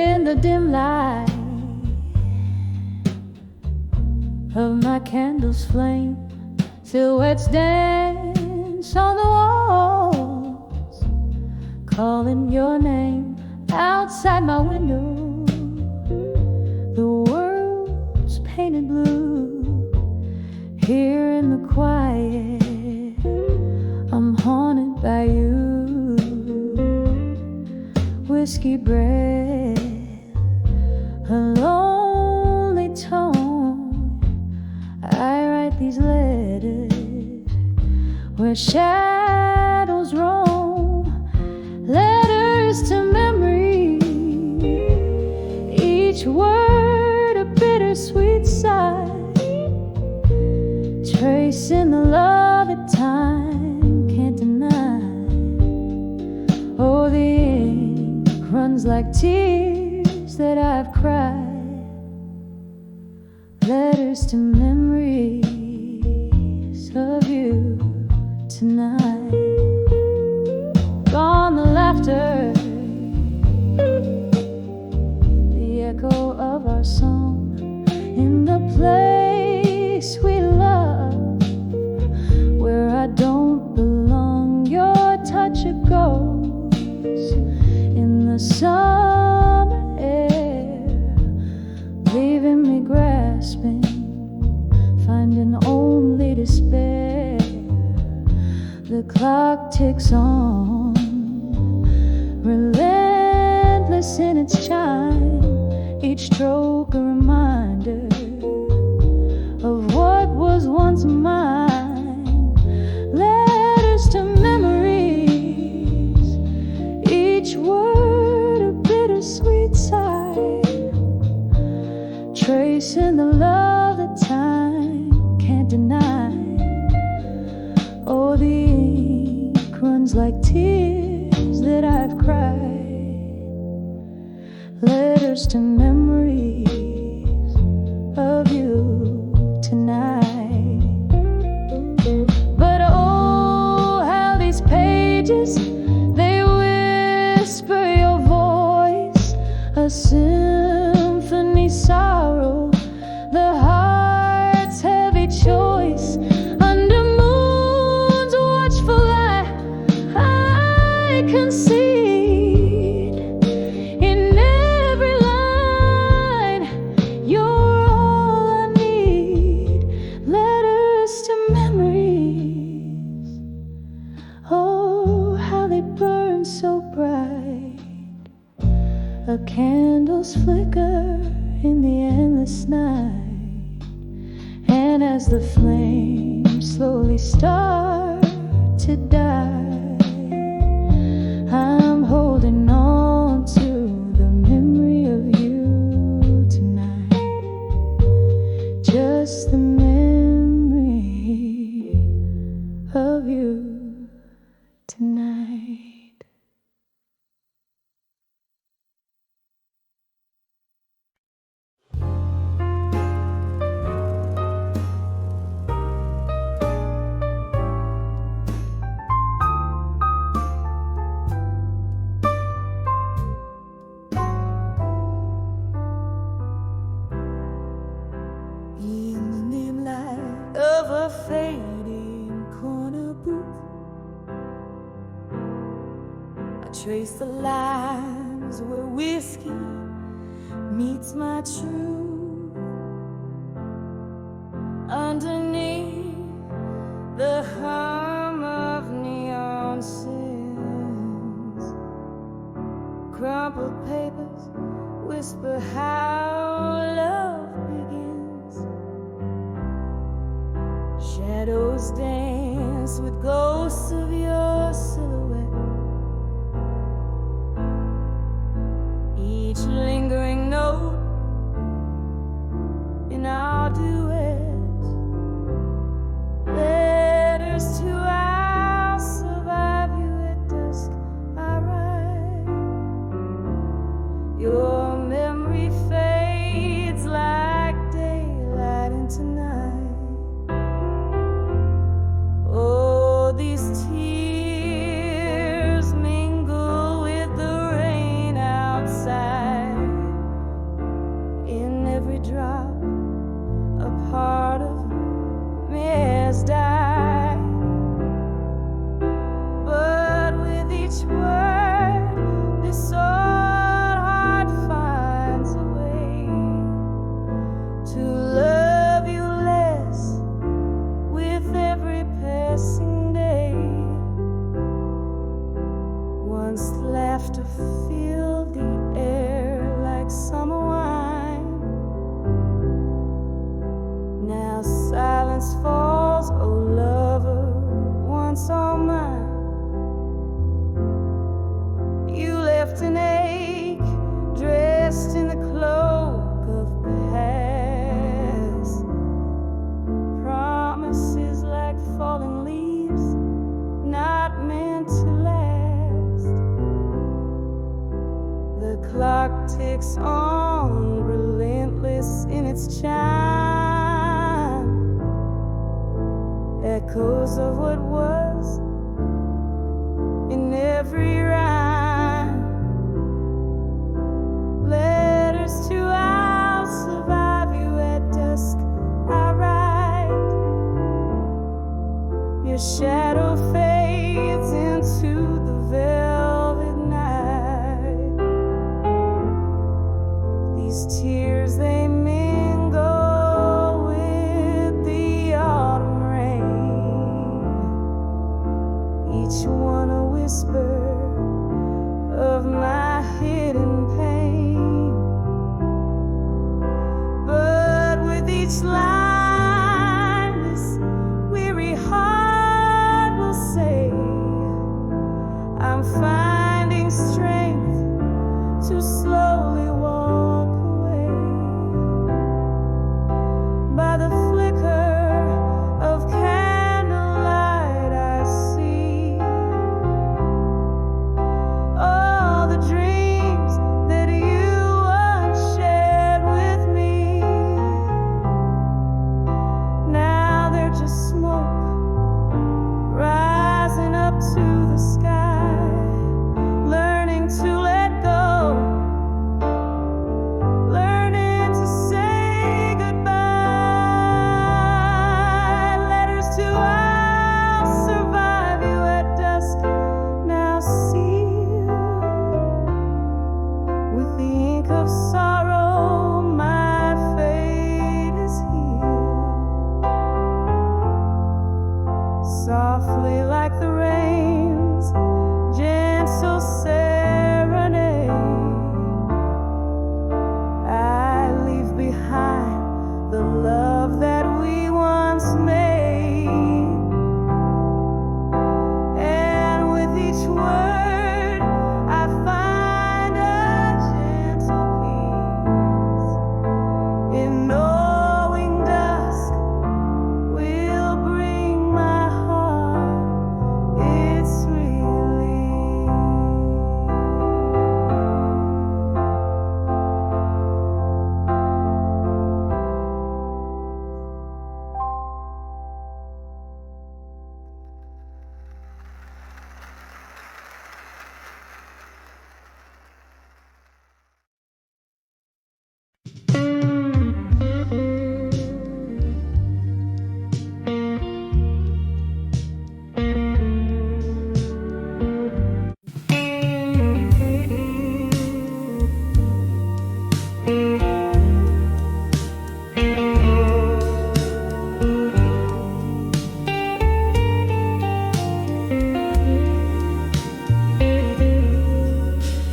in the dim light of my candle's flame. Silhouettes dance on the walls, calling your name. Outside my window, the world's painted blue. Here in the quiet, I'm haunted by you. Whiskey breath, a lonely tone. I write these letters where shadows roam. Letters to memory, each word a bittersweet sigh, tracing the love that time can't deny. Oh, the ink runs like tears that I've cried. Letters to memories of you tonight. Gone the laughter, the echo of our song. In the place we love, where I don't belong, your touch it goes in the summer air, leaving me grasping, finding only despair. The clock ticks on, relentless in its chime, each stroke a reminder of what was once mine. Letters to memories, each word a bittersweet sigh, tracing the love that time can't deny. Oh, the ink runs like tears that I've cried. Letters to memories of you tonight. But oh, how these pages, they whisper your voice, a symphony sorrow, the heart's heavy choice. Under moon's watchful eye, I concede in every line, you're all I need. Letters to memories, oh, how they burn so bright. A candle's flicker in the endless night, and as the flames slowly start to die, I'm holding on to the memory of you tonight. Just the memory of you tonight. In the dim light of a fading corner booth, I trace the lines where whiskey meets my truth. Underneath the hum of neon sins, crumpled papers whisper how love begins. Shadows dance with ghosts of your silhouette, each lingering note in our duet. Letters to I'll survive you at dusk, I write. Your memory fades like daylight into night. Oh, these tears mingle with the rain outside. summer wine. Now silence falls, oh lover, once all mine. You left an ache, dressed in the cloak of past. Promises like falling leaves, not meant to last. The clock ticks on, relentless in its chime. Echoes of what was in every rhyme. Letters to I'll survive you at dusk, I write. Your shadow fades into the velvet night. These tears, they mingle with the autumn rain, each one a whisper of my hidden pain. But with each line, this weary heart will say, I'm finding strength to slowly walk away. By the flicker of candlelight, I see all the dreams that you once shared with me. Now they're just smoke rising up to the sky, learning to let go, learning to say goodbye. Letters to I'll survive you at dusk, now sealed with the ink of sorrow. My fate is healed, softly like the rain's gentle serenade. I leave behind the love that we once made, and with each word I find a gentle peace in knowing dusk will bring my heart its relief.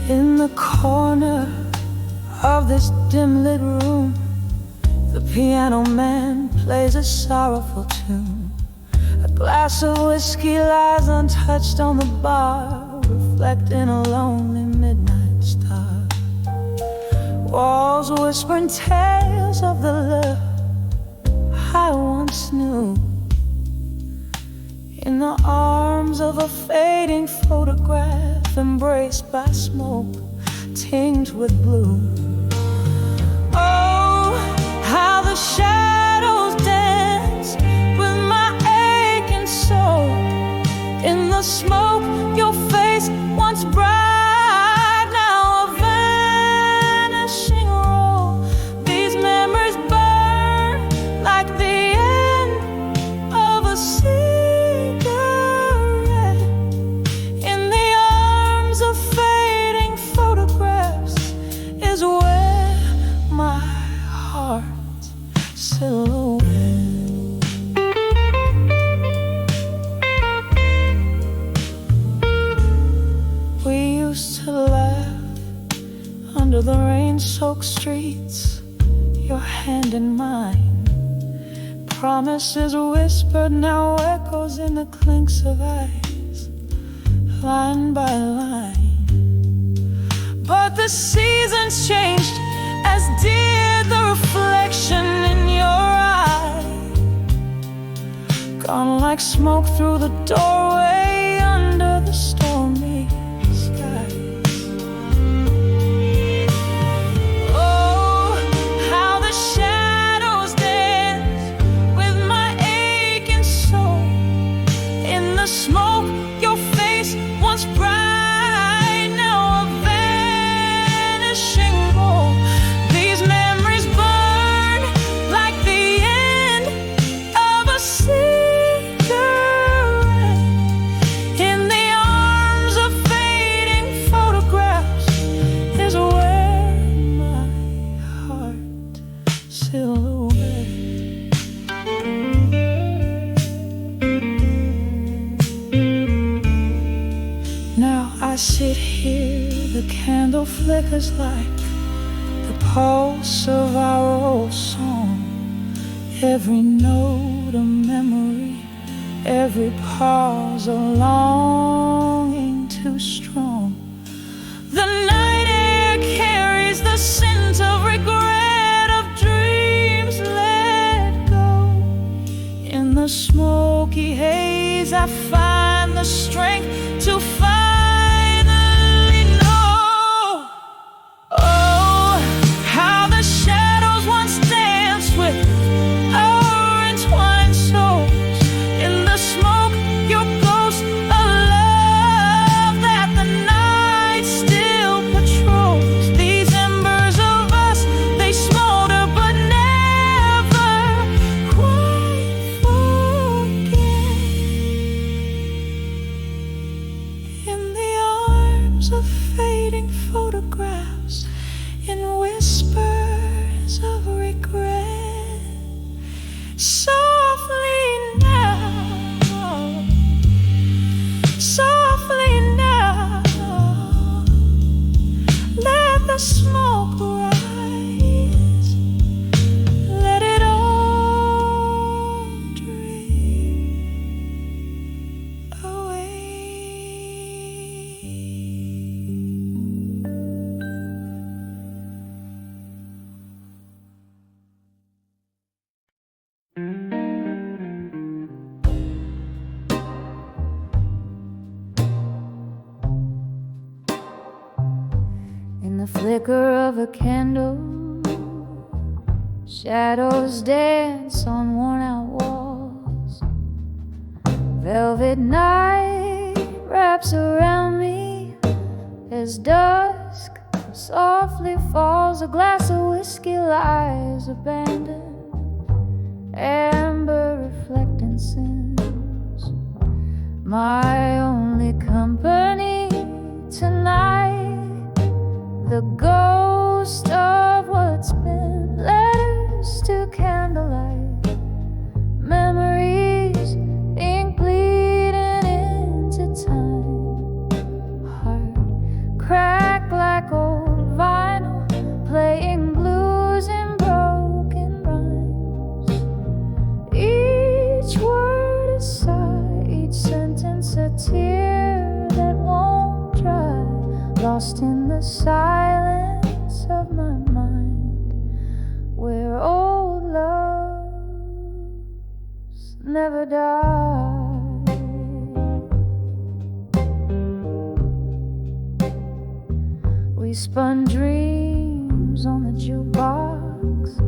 In the corner of this dim lit room, the piano man plays a sorrowful tune. A glass of whiskey lies untouched on the bar, reflecting a lonely midnight star. Walls whispering tales of the love I once knew, in the arms of a fading photograph, embraced by smoke tinged with blue. Oh, how the shadows dance with my aching soul. In the smoke, your face once bright, now a vanishing role. These memories burn like the end of a cigarette. In the arms of fading photographs is where my heart silhouette. We used to laugh under the rain rain-soaked streets, your hand in mine. Promises whispered now echoes in the clinks of eyes, line by line. But the seasons changed, as did the reflection in your eye. Gone like smoke through the doorway under the stormy skies. Oh, how the shadows dance with my aching soul. In the smoke, your face once bright, now a vanishing glow. These memories burn like the end of a cigarette. In the arms of fading photographs is where my heart silhouette. Now I sit here, the candle flickers like the pulse of our old song. Every note a memory, every pause a longing too strong. The night air carries the scent of regret, of dreams let go. In the smoky haze I find the strength to finally know. Oh, how the shadows once danced with our entwined souls. In the smoke, your ghost, a love that the night still patrols. These embers of us, they smolder but never quite forget. In the arms of fading photographs, in whispers of regret, softly now, softly now, let the smoke rise, let it all drift away. In the flicker of a candle, shadows dance on worn-out walls. Velvet night wraps around me as dusk softly falls. A glass of whiskey lies abandoned, amber reflecting sins. My only company tonight, the ghost of what's been. Letters to candlelight, memories, ink bleeding into time. Heart cracked like old vinyl, playing blues in broken rhymes. Each word a sigh, each sentence a tear that won't dry. Lost in the silence of my mind, where old loves never die. We spun dreams on the jukebox,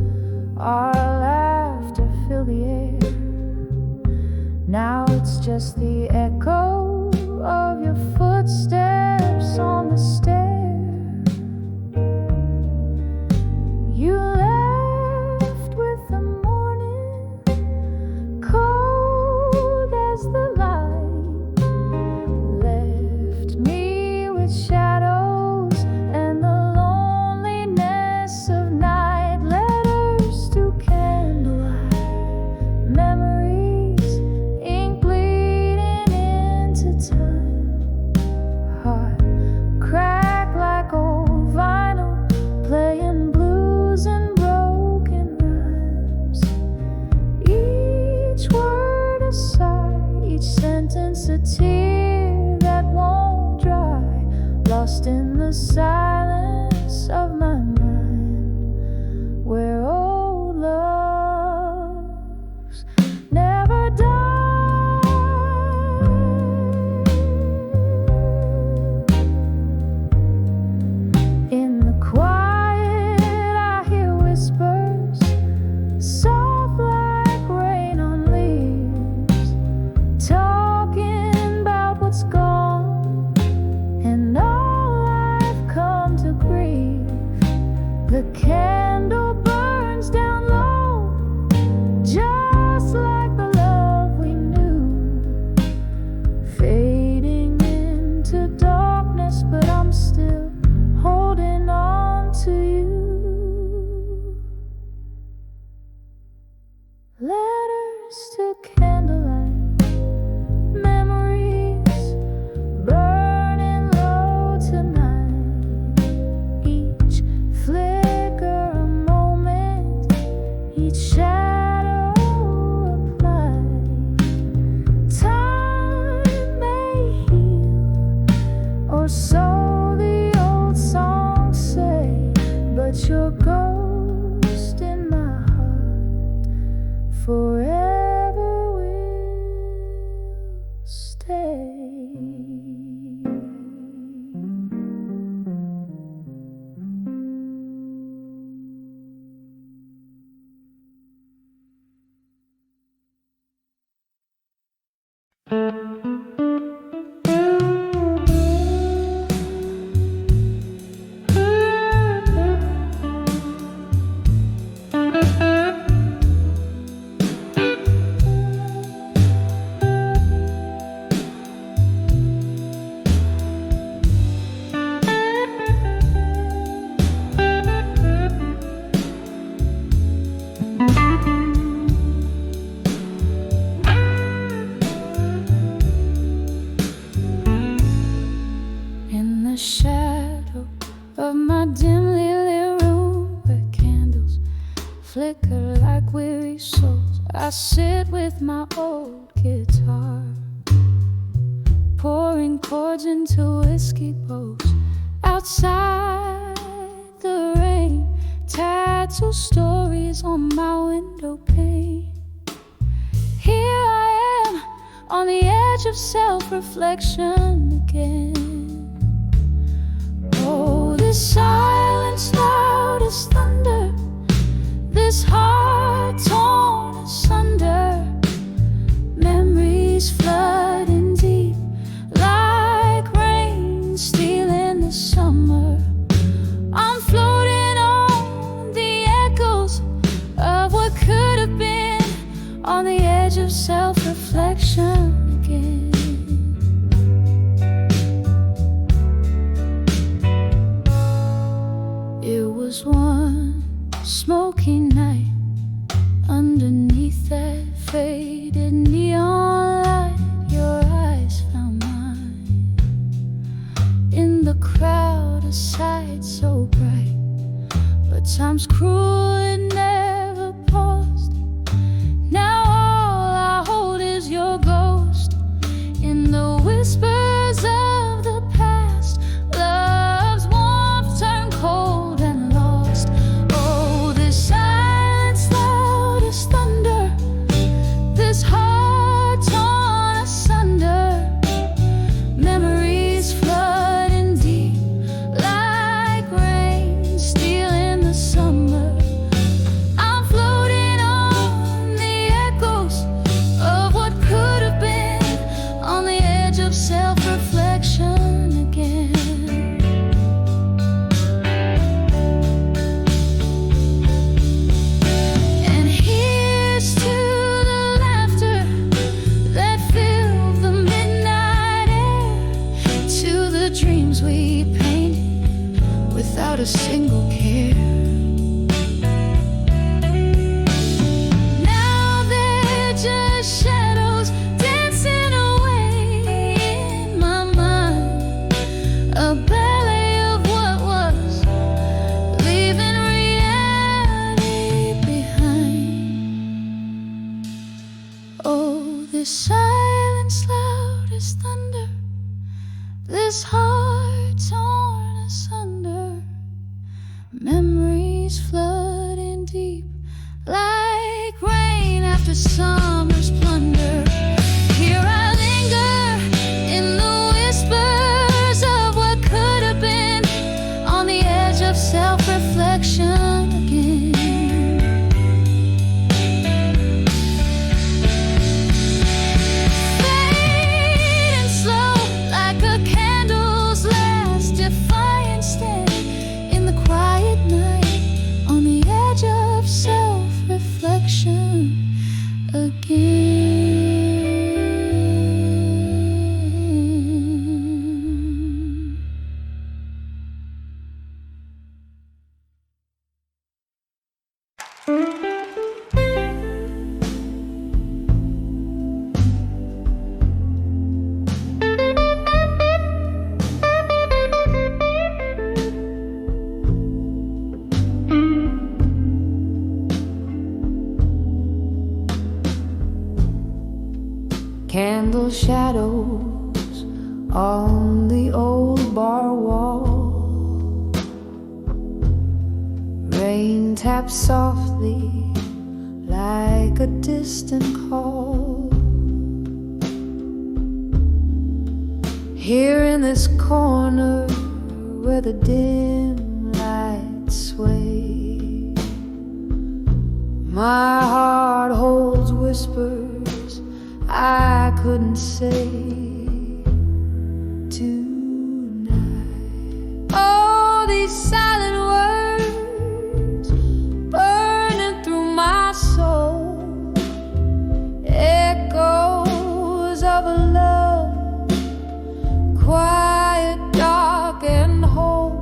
our laughter filled the air. Now it's just the echo of your footsteps on the stair. You left with the morning, cold as the light. Left me with shadows and the loneliness of night. Letters to candlelight, memories, ink bleeding into time. Heart cracked just a tear that won't dry, lost in the silence of my mind, where old loves never die. In the quiet I hear whispers, soft like rain on leaves, talking about what's gone and all I've come to grieve. The candle burns down low, just like the love we knew, fading into darkness, but I'm still holding on to you. Letters to candlelight, memories burning low tonight. Each flicker a moment, each shadow applied. Time may heal, or so the old songs say, but your ghost in my heart forever will stay. In the shadow of my dimly lit room, where candles flicker like weary souls, I sit with my old guitar, pouring chords into whiskey bowls. Outside the rain, tattoo stories on my window pane. Here I am on the edge of self-reflection again. Oh, this silence loud as thunder, this heart torn asunder, memories flooding deep like rain stealing the summer. I'm floating on the echoes of what could have been, on the edge of self-reflection again. It was one smoky night, underneath that faded neon light, your eyes found mine. In the crowd, a sight so bright, but time's cruel, it never paused. Now all I hold is your ghost in the whispers of the past. Love's warmth turned cold and lost. Oh, this silence loud as thunder, this heart torn asunder, memories flooding deep like rain stealing the summer. I'm floating on the echoes of what could have been, on the edge of self-reflection again. And here's to the laughter that filled the midnight air, to the dreams we painted without a single care. Now they're just shadows dancing away in my mind, a ballet of what was, leaving reality behind. Oh, this silence loud as after summer's plunder. Here I linger in the whispers of what could have been, on the edge of self-reflection again. Fading slow like a candle's last defiant stand in the quiet night, on the edge of self-reflection again. Candle shadows on the old bar wall, rain taps softly like a distant call. Here in this corner where the dim lights sway, my heart holds whispers I couldn't say tonight. Oh, these silent words burning through my soul, echoes of a love quiet, dark and whole.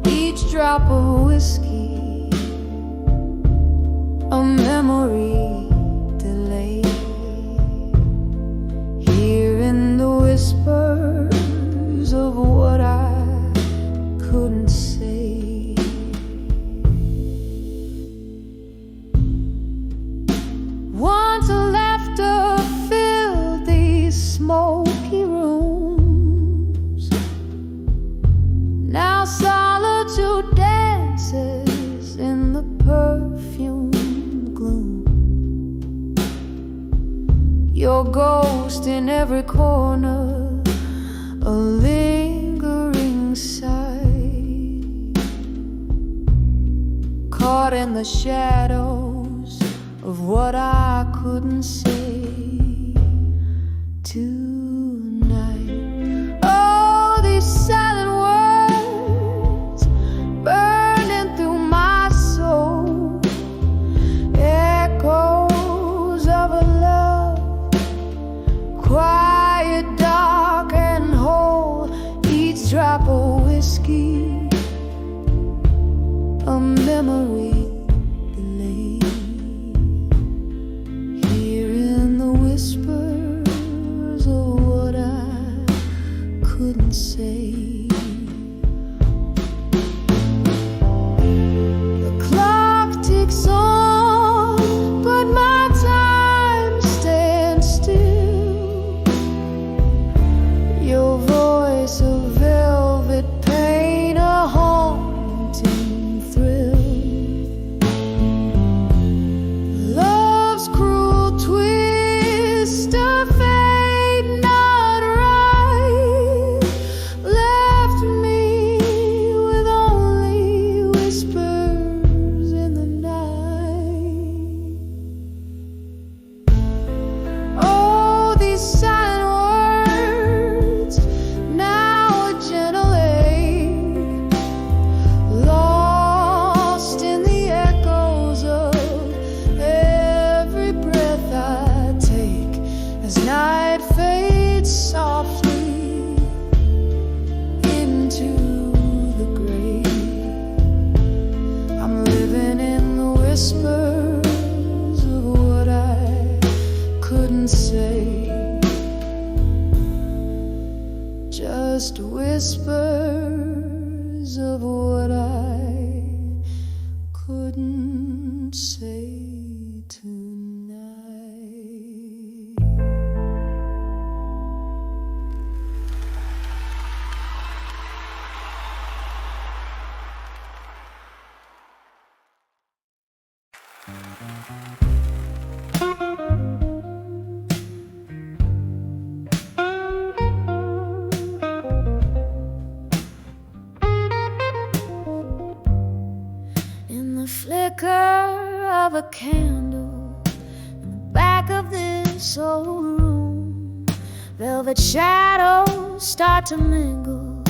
Each drop of whiskey, a memory delayed. Here in the whispers of what I couldn't say. Once laughter filled these smoky rooms, now solitude dances in the perfume gloom. Your ghost in every corner, a lingering sight, caught in the shadows of what I couldn't say tonight. Oh, these silent words burning through my soul, echoes of a love quiet, dark and whole. Each drop of whiskey, a memory delayed. Here in the whispers of what I couldn't say. The clock ticks on, but my time stands still. Your voice a velvet pain, a haunting thrill. Love's cruel twist, a fate not right, left me with only whispers in the night. Oh, these silent words, now a gentle ache, lost in the echoes of every breath I take, as night fades softly into the grave. I'm living in the whispers of what I couldn't say, just whispers of what I couldn't say tonight. flicker of a candle in the back of this old room. Velvet shadows start to mingle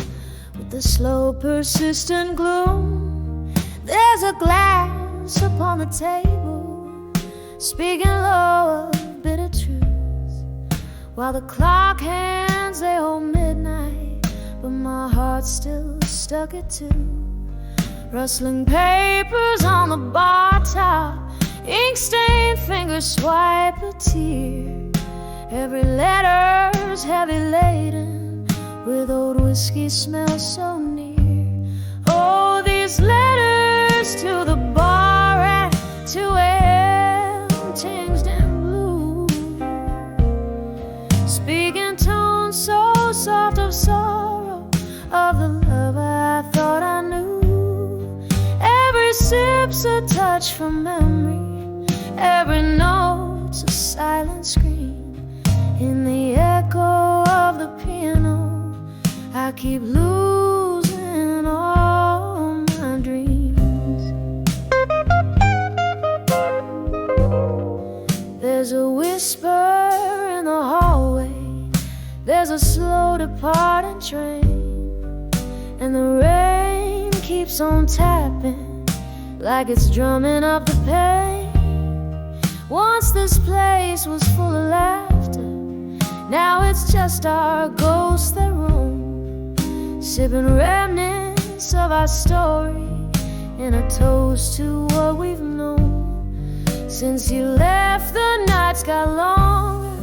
with the slow, persistent gloom. There's a glass upon the table, speaking low of bitter truths, while the clock hands they hold midnight, but my heart's still stuck at 2. Rustling papers on the bar top, ink-stained fingers swipe a tear. Every letter's heavy laden with old whiskey smells so near. Oh, these letters to the bar at 2 a.m. tinged in blue, speaking tones so soft of sorrow, of the love I thought I knew. Every sip's a touch from memory, every note's a silent scream. In the echo of the piano, I keep losing all my dreams. There's a whisper in the hallway, there's a slow departing train, and the rain keeps on tapping like it's drumming up the pain. Once this place was full of laughter, now it's just our ghosts that roam, sipping remnants of our story in a toast to what we've known. Since you left, the nights got longer,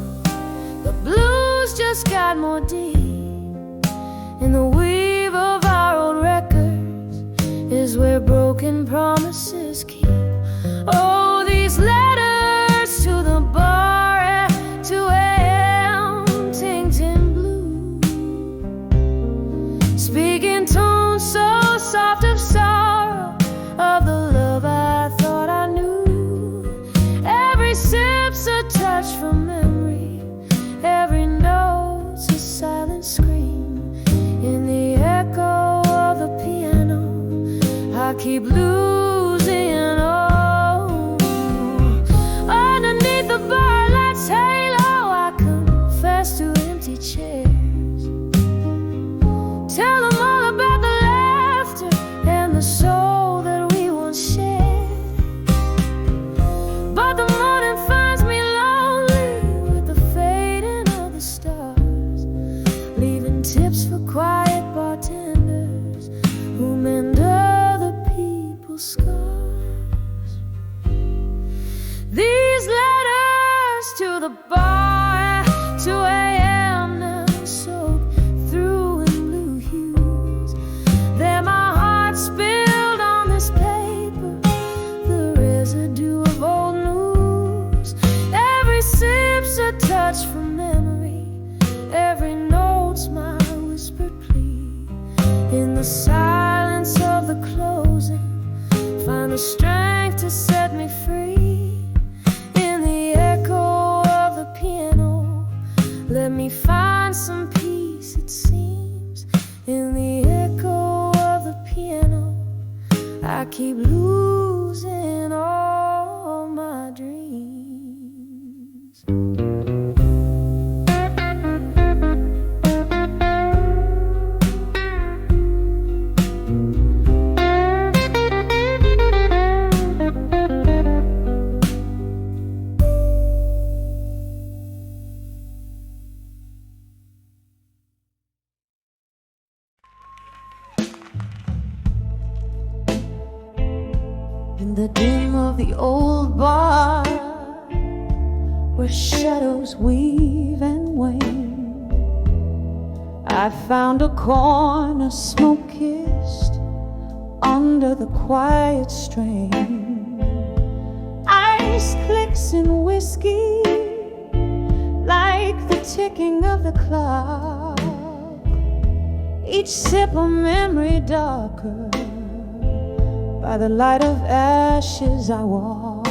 the blues just got more deep. In the weave of our old records is where broken promises keep. Oh, these letters to the bar at 2 a.m. tinged in blue, speaking tones so soft of sorrow, of the love I thought I knew. Every sip's a touch from memory, every note's a silent scream. In the echo of the piano, I keep losing all. Underneath the bar light's halo, I confess to empty chairs. Tell them all about the laughter and the soul that we once shared. But the morning finds me lonely with the fading of the stars, leaving tips for quiet bartenders who mend other people's scars. These letters to the bar at 2 a.m. now soak through in blue hues. They're my heart spilled on this paper, the residue of old news. Every sip's a touch from memory, every note's my whispered plea. In the silence of the closing, find the strength to set me free. In the echo of the piano, let me find some peace, it seems. In the echo of the piano, I keep losing all my dreams. In the dim of the old bar, where shadows weave and wane, I found a corner smoke-kissed under the quiet strain. Ice clicks in whiskey like the ticking of the clock, each sip a memory darker. By the light of ashes I walk.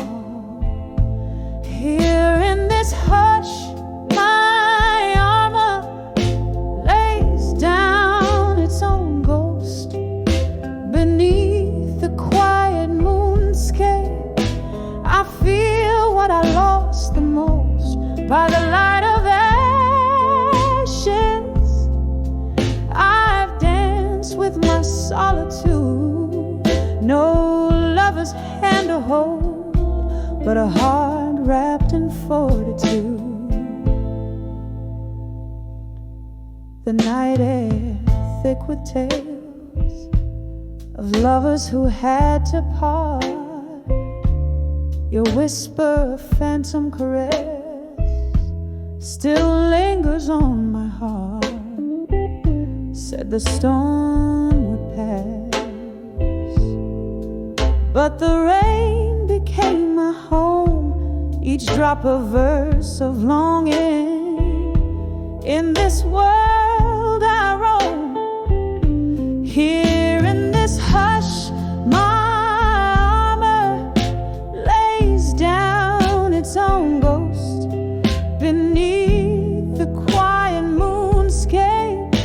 Here in this hush, my armor lays down its own ghost beneath the quiet moon sky. by the light of ashes. I've danced with my solitude, no lover's hand to hold, but a heart wrapped in fortitude. The night air thick with tales of lovers who had to part. Your whisper, a phantom caress, still lingers on my heart. Said the storm would pass, but the rain became my home. Each drop a verse of longing. In this world I roam, here in this hush my armor lays down its own ghost beneath the quiet moonscape.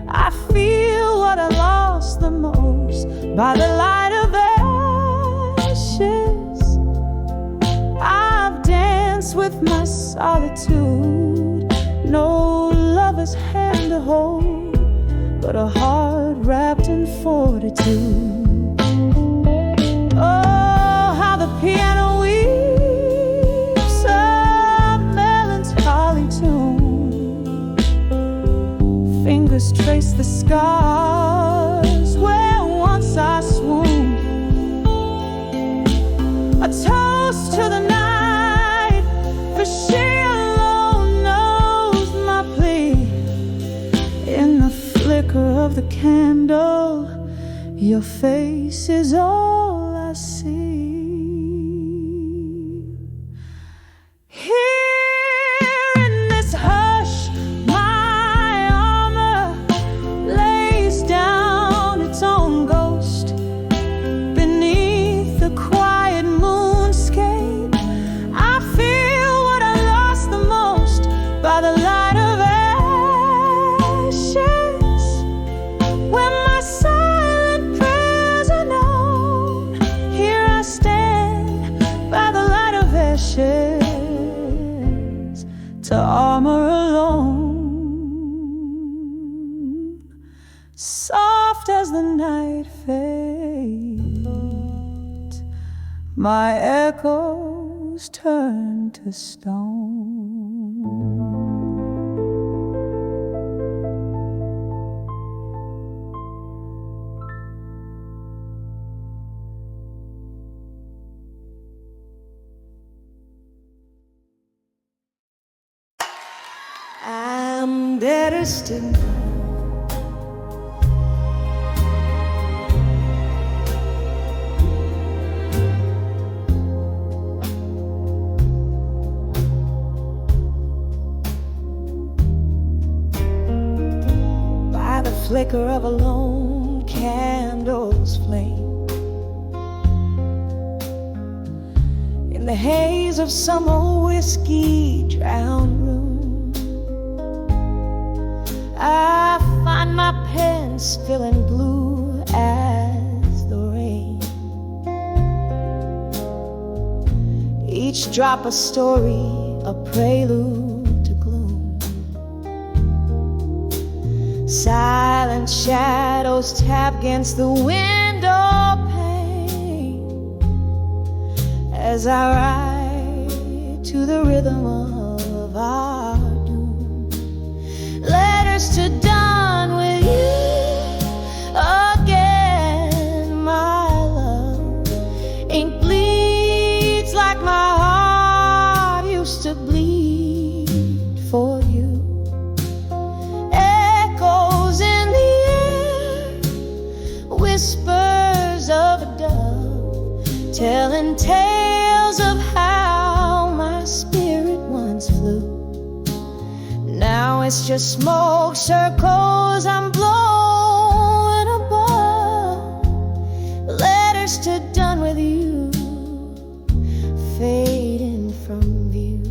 I feel what I lost the most by the light of ashes. I've danced with my solitude, no lover's hand to hold, but a heart wrapped in fortitude. Oh, how the piano weaves a melancholy tune. Fingers trace the scars where once I swooned. A toast to the night, for she alone knows my plea. In the flicker of the candle, your face is all I see. Here in this hush, my armor lays down its own ghost beneath the quiet moonscape. I feel what I lost the most by the light of ashes, when my silent prayers are known. Here I stand by the light of ashes, to armor alone. Soft as the night fades, my echoes turn to stone. I'm better still. By the flicker of a lone candle's flame, in the haze of some old whiskey drowned room, I find my pen spilling blue as the rain. Each drop a story, a prelude to gloom. Silent shadows tap against the window pane as I ride to the rhythm of our doom. Letters to done with you again, my love. Ink bleeds like my heart used to bleed for you. Echoes in the air, whispers of a dove, telling tales of how my spirit once flew. Now it's just smoke circles I'm blowing above. Letters to done with you, fading from view.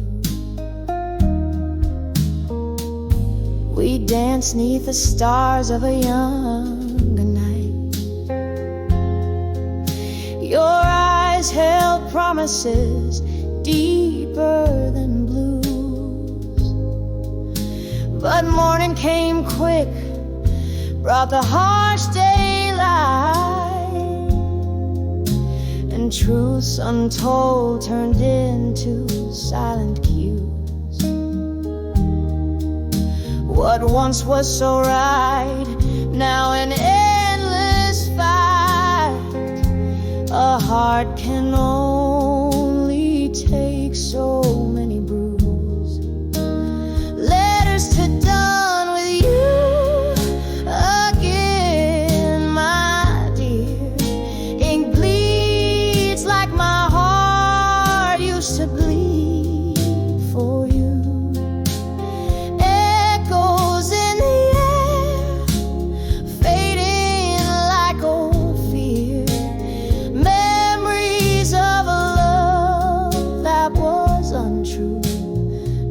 We dance 'neath the stars of a younger night. Your eyes held promises deeper than blue. But morning came quick, brought the harsh daylight, and truths untold turned into silent cues. What once was so right, now an endless fight. A heart can only take so many bruises. Letters to done with you again, my dear. Ink bleeds like my heart used to bleed for you. Echoes in the air, fading like old fear. Memories of a love that was untrue.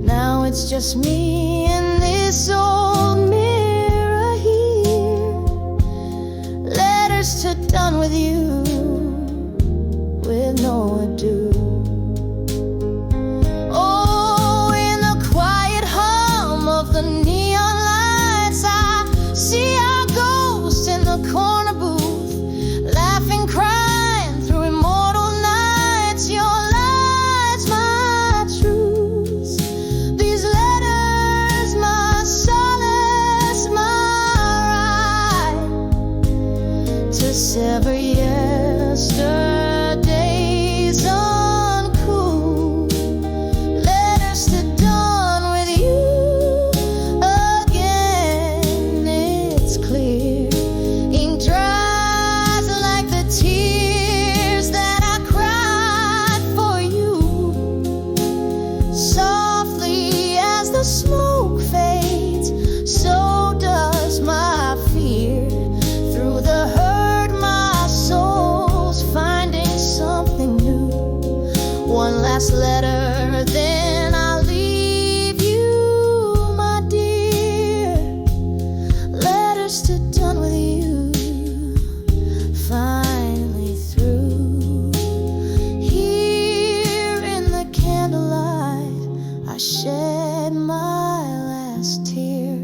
Now it's just me in this old mirror here. Letters to done with you, with no ado. Oh, in the quiet hum of the neon lights, I see our ghost in the corner booth, laughing, crying through immortal nights. Your lies, my truths. These letters, my solace, my right to sever yesterday's uncool. Letters to done with you again, it's clear. Ink dries like the tears that I cried for you. Softly as the smoke fades, so does my fear. Through the hurt, my soul's finding something new. One last letter, then I'll leave you, my dear. Letters to done with you, finally through. Here in the candlelight, I shed my last tear,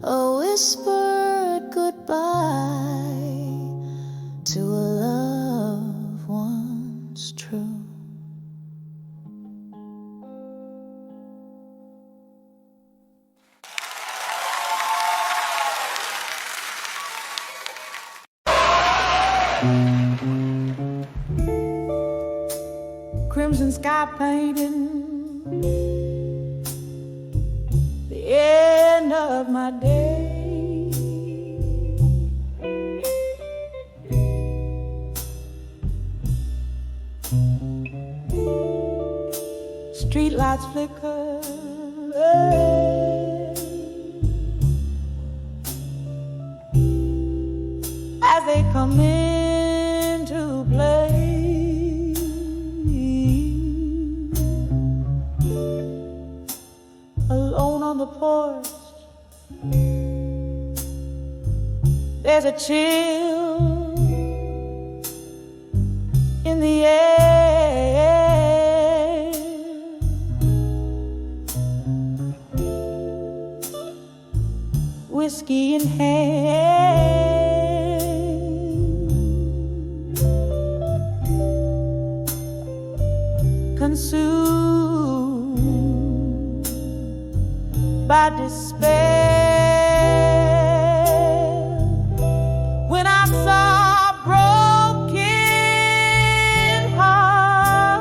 a whispered goodbye to a love once true. Crimson sky painting the end of my day. Street lights flicker as they come into play. Alone on the porch, there's a chill in the air. Whiskey in hand, consumed by despair. When I saw a broken heart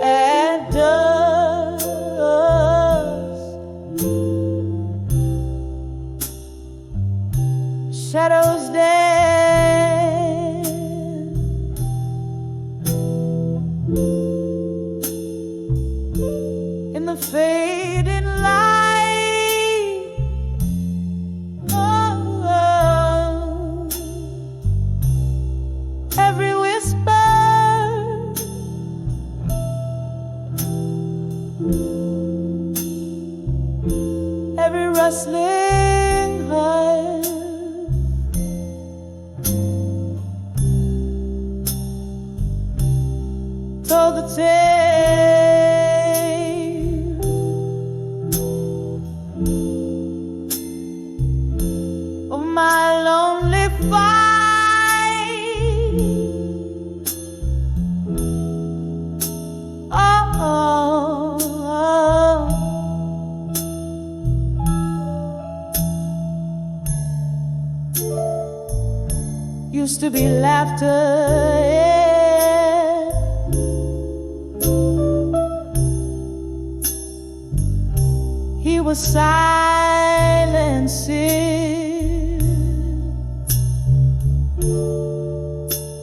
and dust, shadows dance in the fading light. Oh, every whisper, every rustling hush, told the tale used to be laughter, yeah. He was silencing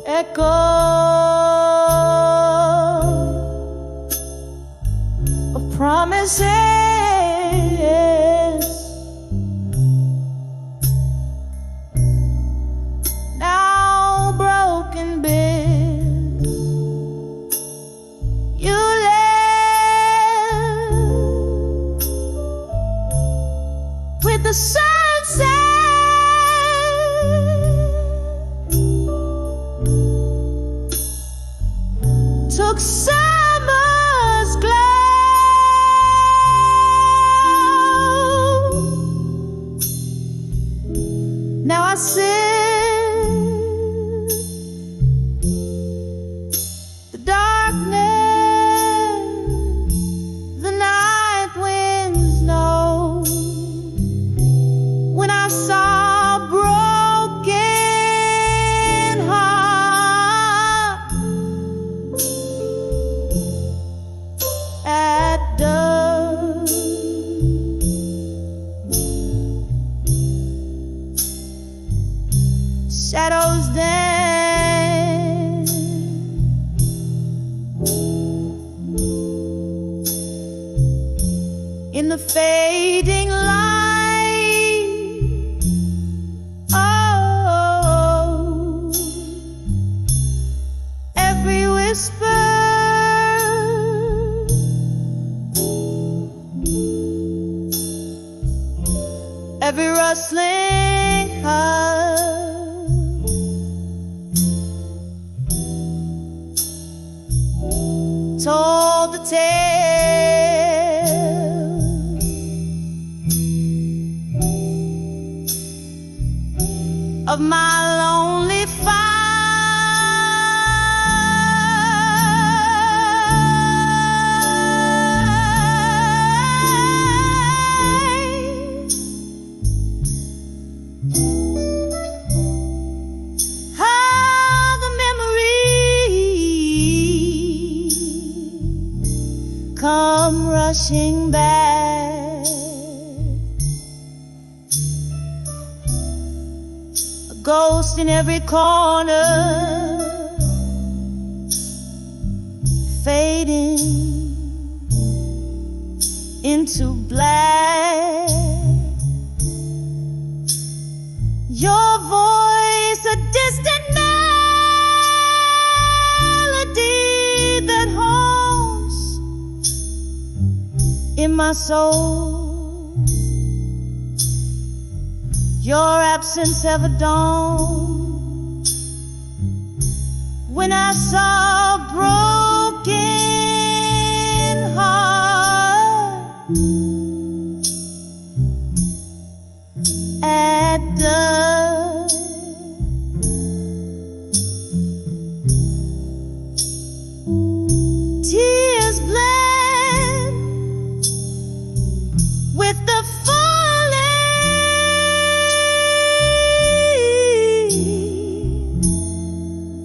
echo of promises. Now broken bits you left with the sunset. Took summer's glow. Now I sit the darkness, the night winds know. When I saw a broken heart at dusk, shadows dance in the fading light. Oh, every whisper, every rustling hush told the tale of my lonely fight. How the memories come rushing back, a ghost in every corner, fading into black. Your voice, a distant melody that haunts in my soul. Your absence ever dawned when I saw a broken heart at dusk. Tears blend with the falling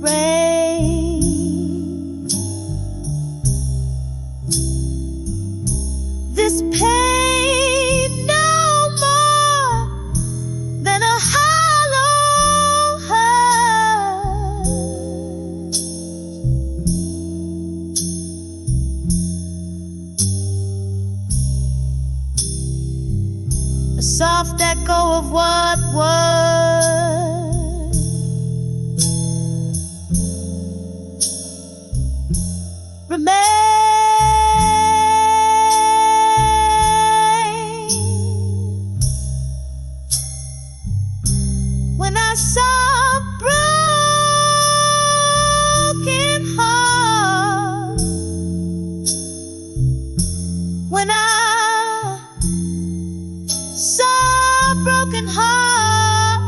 rain. This pain no more than a hollow heart. A soft echo of what was, remain when I saw a broken heart, when I saw a broken heart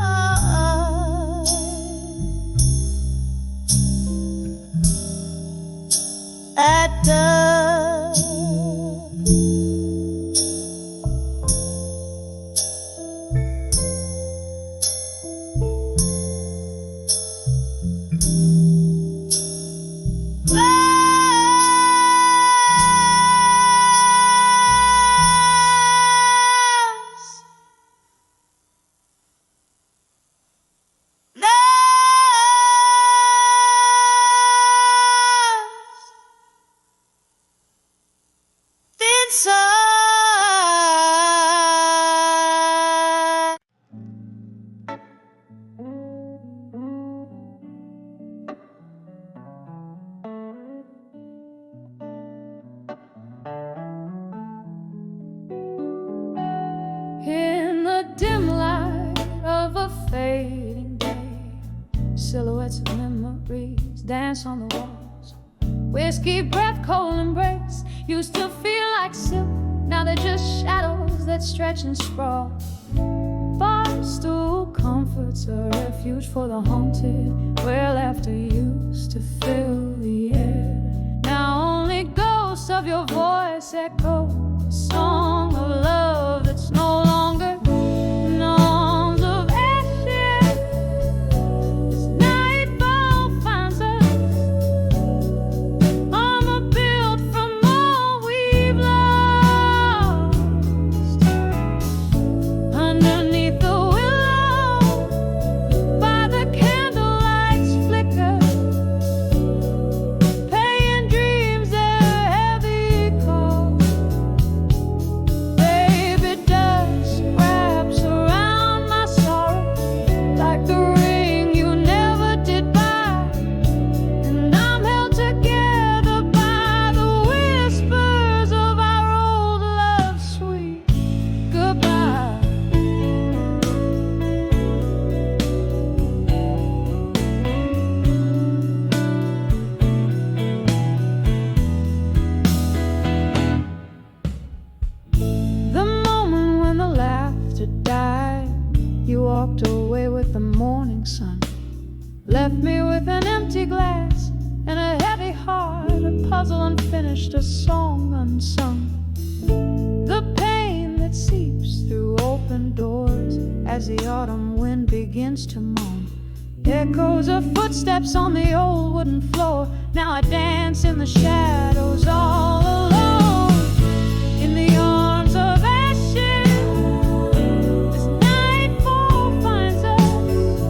silhouettes of memories dance on the walls. Whiskey breath, cold embrace, used to feel like silk. Now they're just shadows that stretch and sprawl. Barstool comforts, a refuge for the haunted, where laughter used to fill the air. Now only ghosts of your voice echo a song of love that's no longer arms of ashes. As nightfall finds us, armor built from all we've lost. Underneath the willow, by the candlelight's flicker, paying dreams their heavy call. Baby, dust wraps around my sorrow like the ring you never did buy, and I'm held together by the whispers of our old love's sweet goodbye. The moment when the laughter died, you walked away with the morning sun, left me with an empty glass and a heavy heart, a puzzle unfinished, a song unsung. The pain that seeps through open doors as the autumn wind begins to moan. Echoes of footsteps on the old wooden floor. Now I dance in the shadows all alone, in the arms of ashes. As nightfall finds us,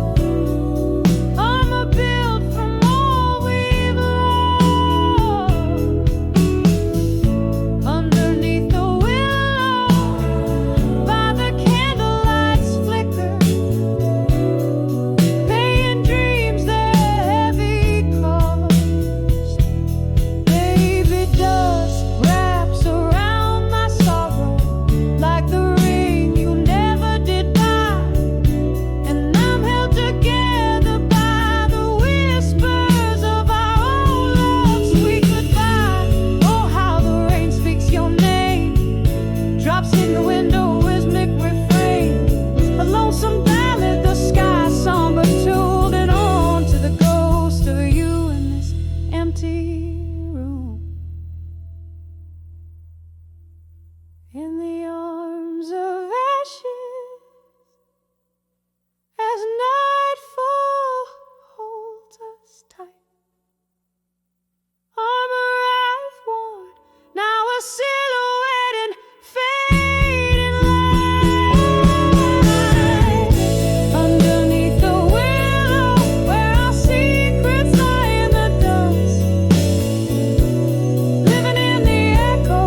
armor built from all we've lost. Underneath the willow, by the candlelight's flicker, paying dreams their heavy cost. Baby, dust wraps around my sorrow like the ring you never did buy, and I'm held together by the whispers of our old love's sweet goodbye. Oh, how the rain speaks your name, drops in the window, rhythmic refrain, a lonesome ballad, the sky somber tuned, and on to the ghost of you in this empty room. In the arms of ashes, as nightfall holds us tight. Armor I've worn, now a silhouette in fading light. Underneath the willow, where our secrets lie in the dust, living in the echo,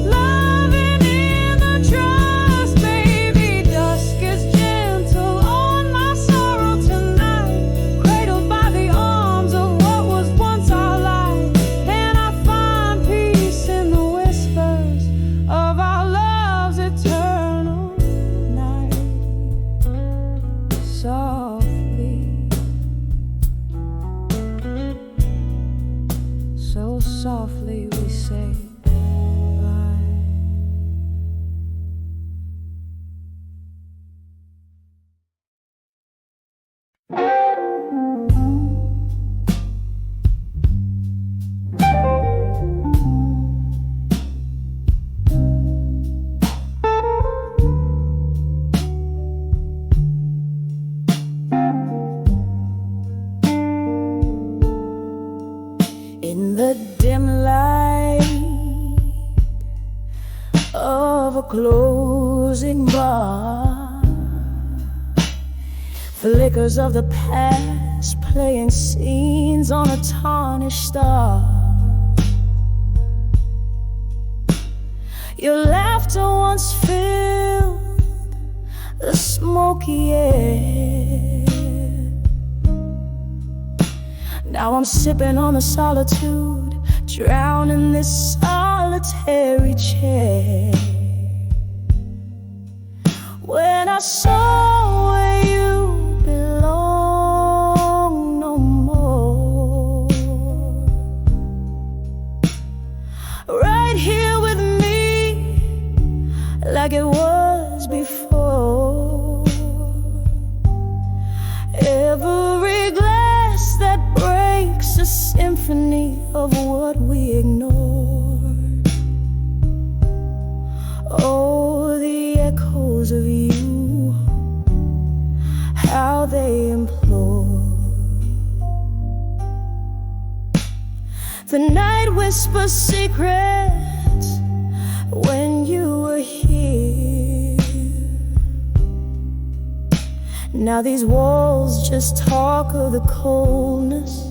loving in the trust. Baby, dusk is gentle on my sorrow tonight, cradled by the arms of what was once our life, and I find peace in the whispers of our love's eternal night. Softly, so softly we say goodbye. In the dim light of a closing bar, flickers of the past playing scenes on a tarnished star. Your laughter once filled the smoky air. Now I'm sipping on the solitude, drowned in this solitary chair. When I saw where you belong, of what we ignored. Oh, the echoes of you, how they implore. The night whispers secrets when you were here. Now these walls just talk of the coldness,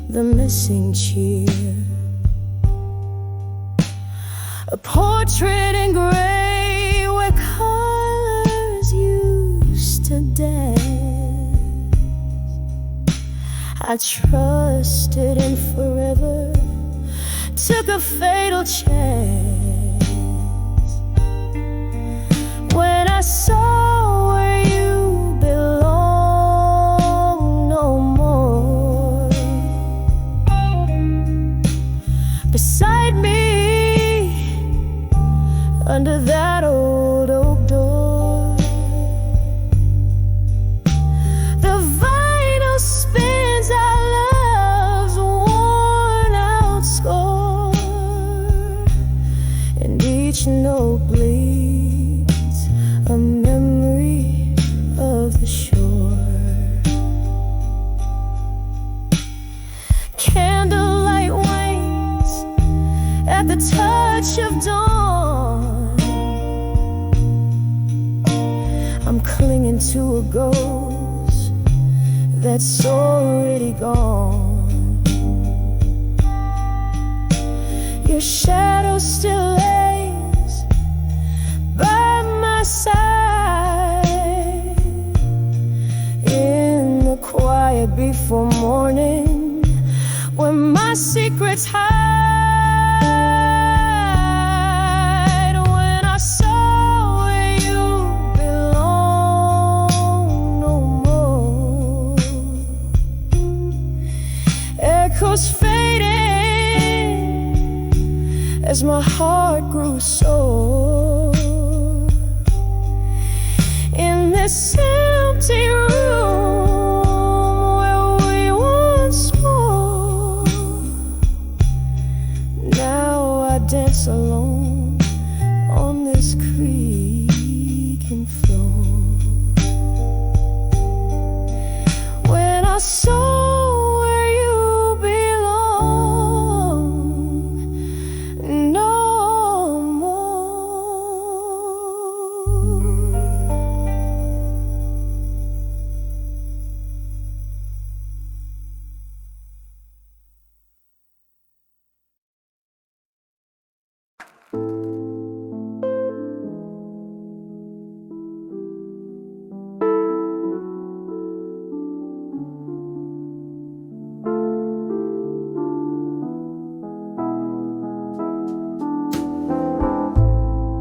the missing cheer. A portrait in gray where colors used to dance. I trusted in forever, took a fatal chance. When I saw where you belong no more, beside me under that old oak door, the vinyl spins our love's worn out score, and each note bleeds a memory of the shore. Candlelight wanes at the touch of dawn. I'm clinging to a ghost that's already gone. Your shadow still lays by my side in the quiet before morning, where my secrets hide. When I saw where you belong no more, echoes fading as my heart grew sore. In this empty room where we once were, now I dance alone on this creaking floor. When I saw where you belong no more.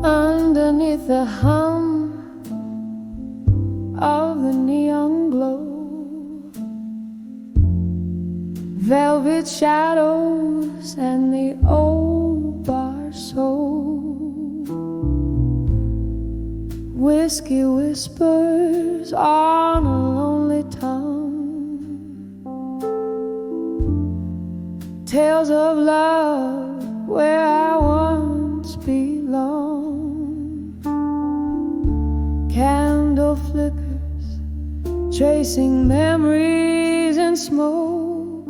Underneath the hum of the neon glow, velvet shadows and the old bar soul, whiskey whispers on a lonely tongue, tales of love where I once belonged. Candle flickers, tracing memories in smoke.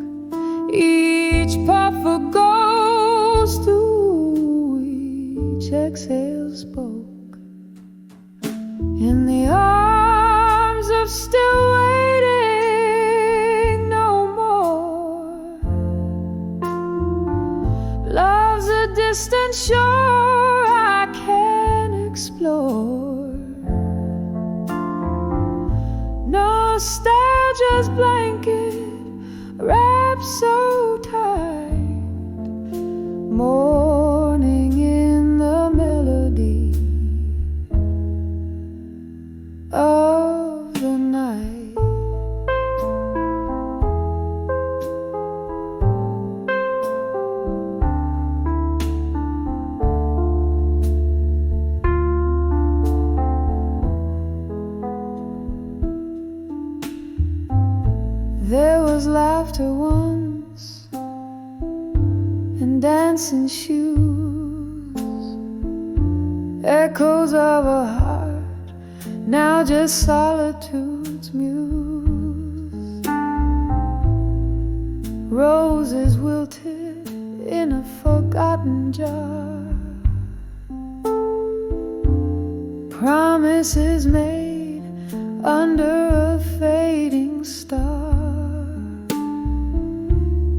Each puff a ghost to each exhale spoke. In the arms of still waiting no more, love's a distant shore I can't explore. Nostalgia's blanket wrapped so tight, mourning in the melody of the night. There was laughter once dancing shoes, echoes of a heart, now just solitude's muse. Roses wilted in a forgotten jar, promises made under a fading star.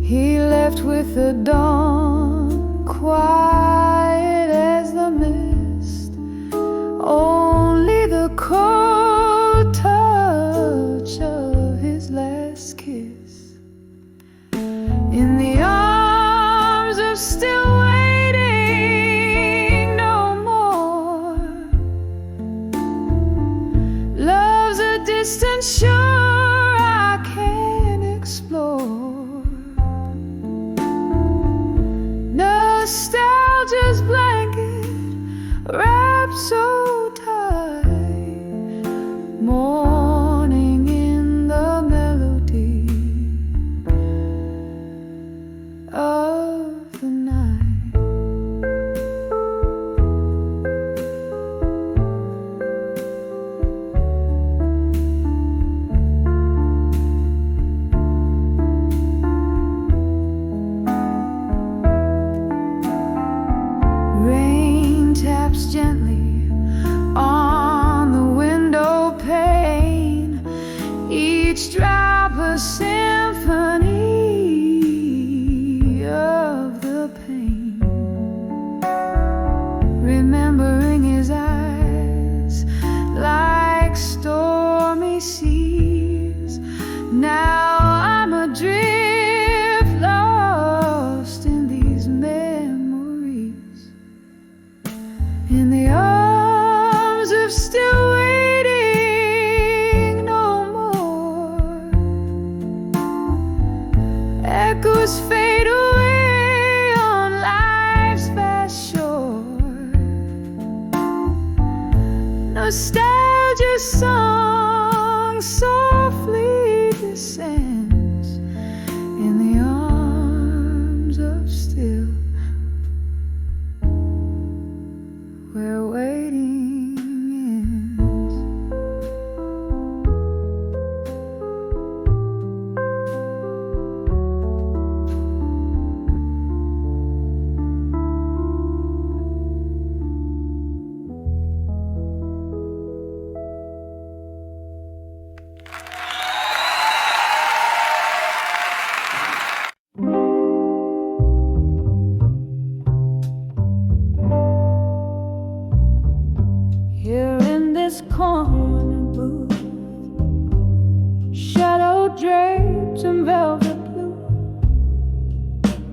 He left with the dawn, quiet as the mist, only the cold touch of his last kiss. In the arms of still waiting, no more. Love's a distant shore I can't explore. Nostalgia's blanket wrapped so tight, mourning in the melody of the night. Taps gently on the window pane, each drop a symphony of the pain. Remembering his eyes like stormy seas, now I'm adrift, lost in these memories. In the arms of still waiting, no more. Echoes fade away on life's vast shore. Nostalgia's song softly descends in the arms of still. Where waiting ends. Here in this corner booth, shadow drapes in velvet blue,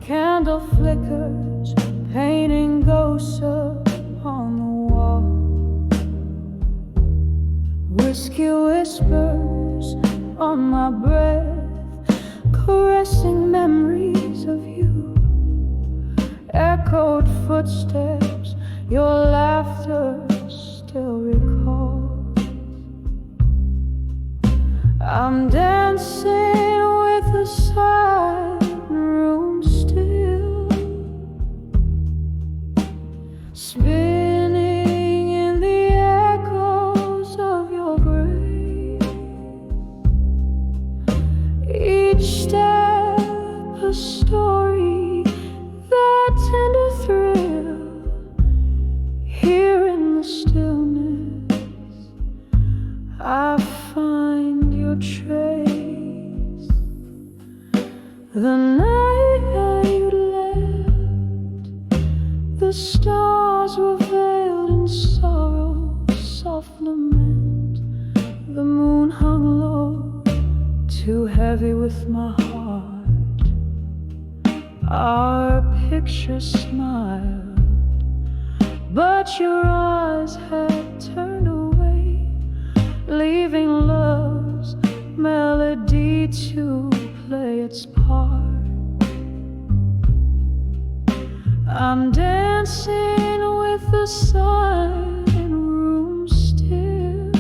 candle flickers painting ghosts upon the wall. Whiskey whispers on my breath, caressing memories of you. Echoed footsteps, your laughter still recalls. I'm dancing with the silent room still, spinning in the echoes of your grave. Each step a story, that tender thrill. Here in the stillness, I find your trace. The night that you left, the stars were veiled in sorrow, soft lament. The moon hung low, too heavy with my heart. Our picture smiled, but your eyes had turned away, leaving love's melody to play its part. I'm dancing with the silent room still,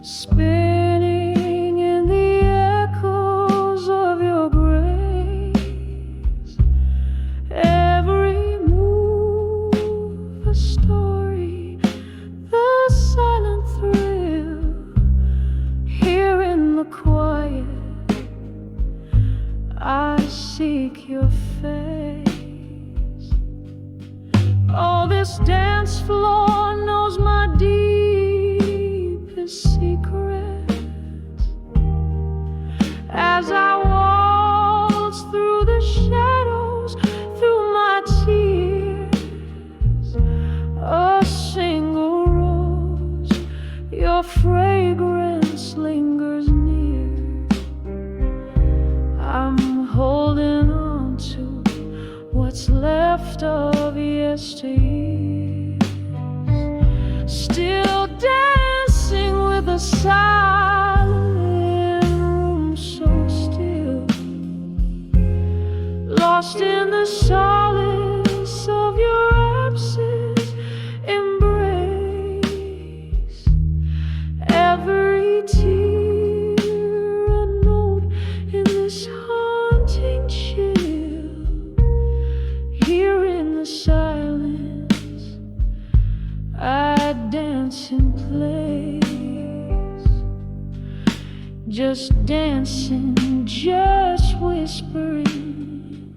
spinning in the echoes of your grave. the quiet, I seek your face. Oh, this dance floor knows my deepest secrets. As I waltz through the shadows, through my tears, a single rose, your fragrance lingers near. I'm holding on to what's left of yesteryears, still dancing with a silent room so still, lost in the solace of your absence embrace. Every tear a note in this haunting chill. Here in the silence I dance in place, just dancing, just whispering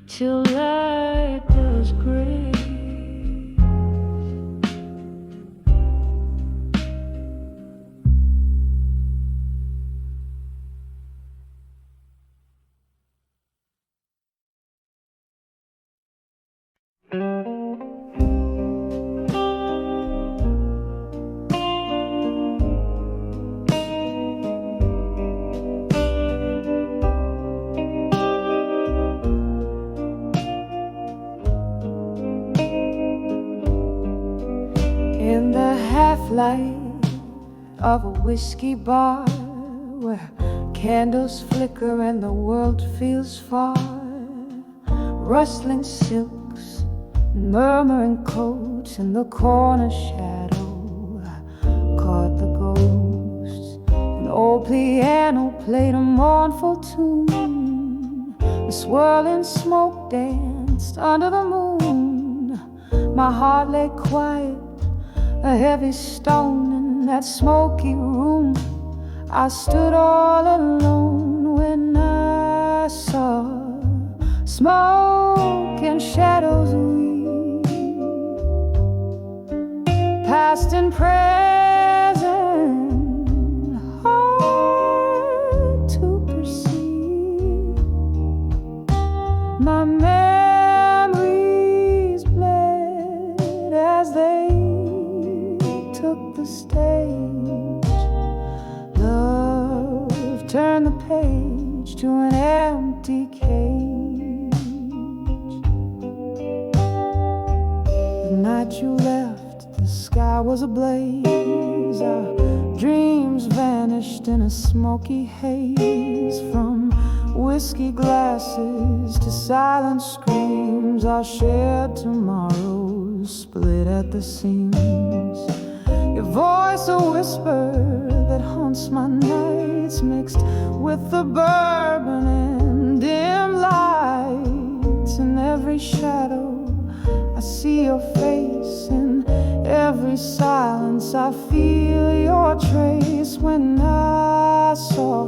till light does gray. In the half-light of a whiskey bar, where candles flicker and the world feels far, rustling silks, murmuring coats, in the corner shadow I caught the ghosts. An old piano played a mournful tune, the swirling smoke danced under the moon. My heart lay quiet, a heavy stone in that smoky room. I stood all alone when I saw smoke and shadows weave, past and present, hard to perceive. My memories bled as they took the stage. Love turned the page to an empty cage. The night you left, the sky was ablaze. Our dreams vanished in a smoky haze. From whiskey glasses to silent screams, our shared tomorrows split at the seams. Your voice a whisper that haunts my nights, mixed with the bourbon and dim lights. In every shadow I see your face, in every silence I feel your trace. When I saw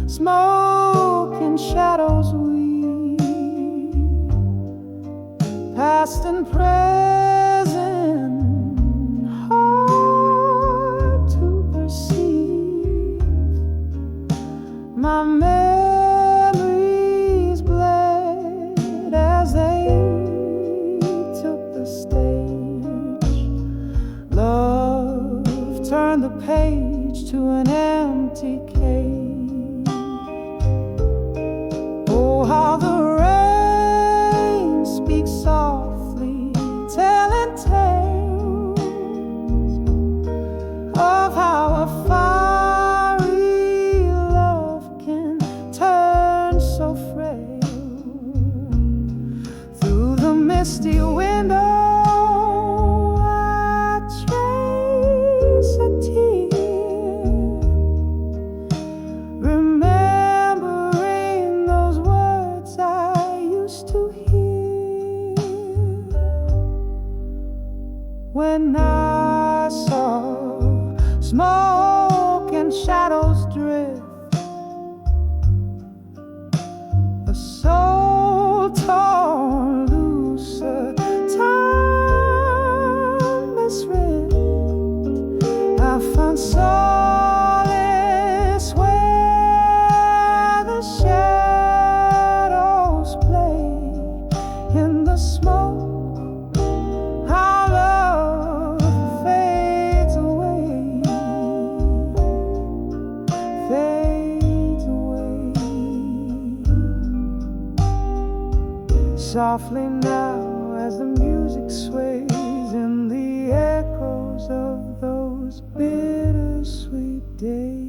smoke and shadows weave, past and present, hard to perceive. My memories bled as they took the stage. Love turned the page to an empty cage. Oh, how the rain speaks softly, telling tales of how a fiery love can turn so frail. Through the misty window I trace a tear, softly now as the music sways in the echoes of those bittersweet days.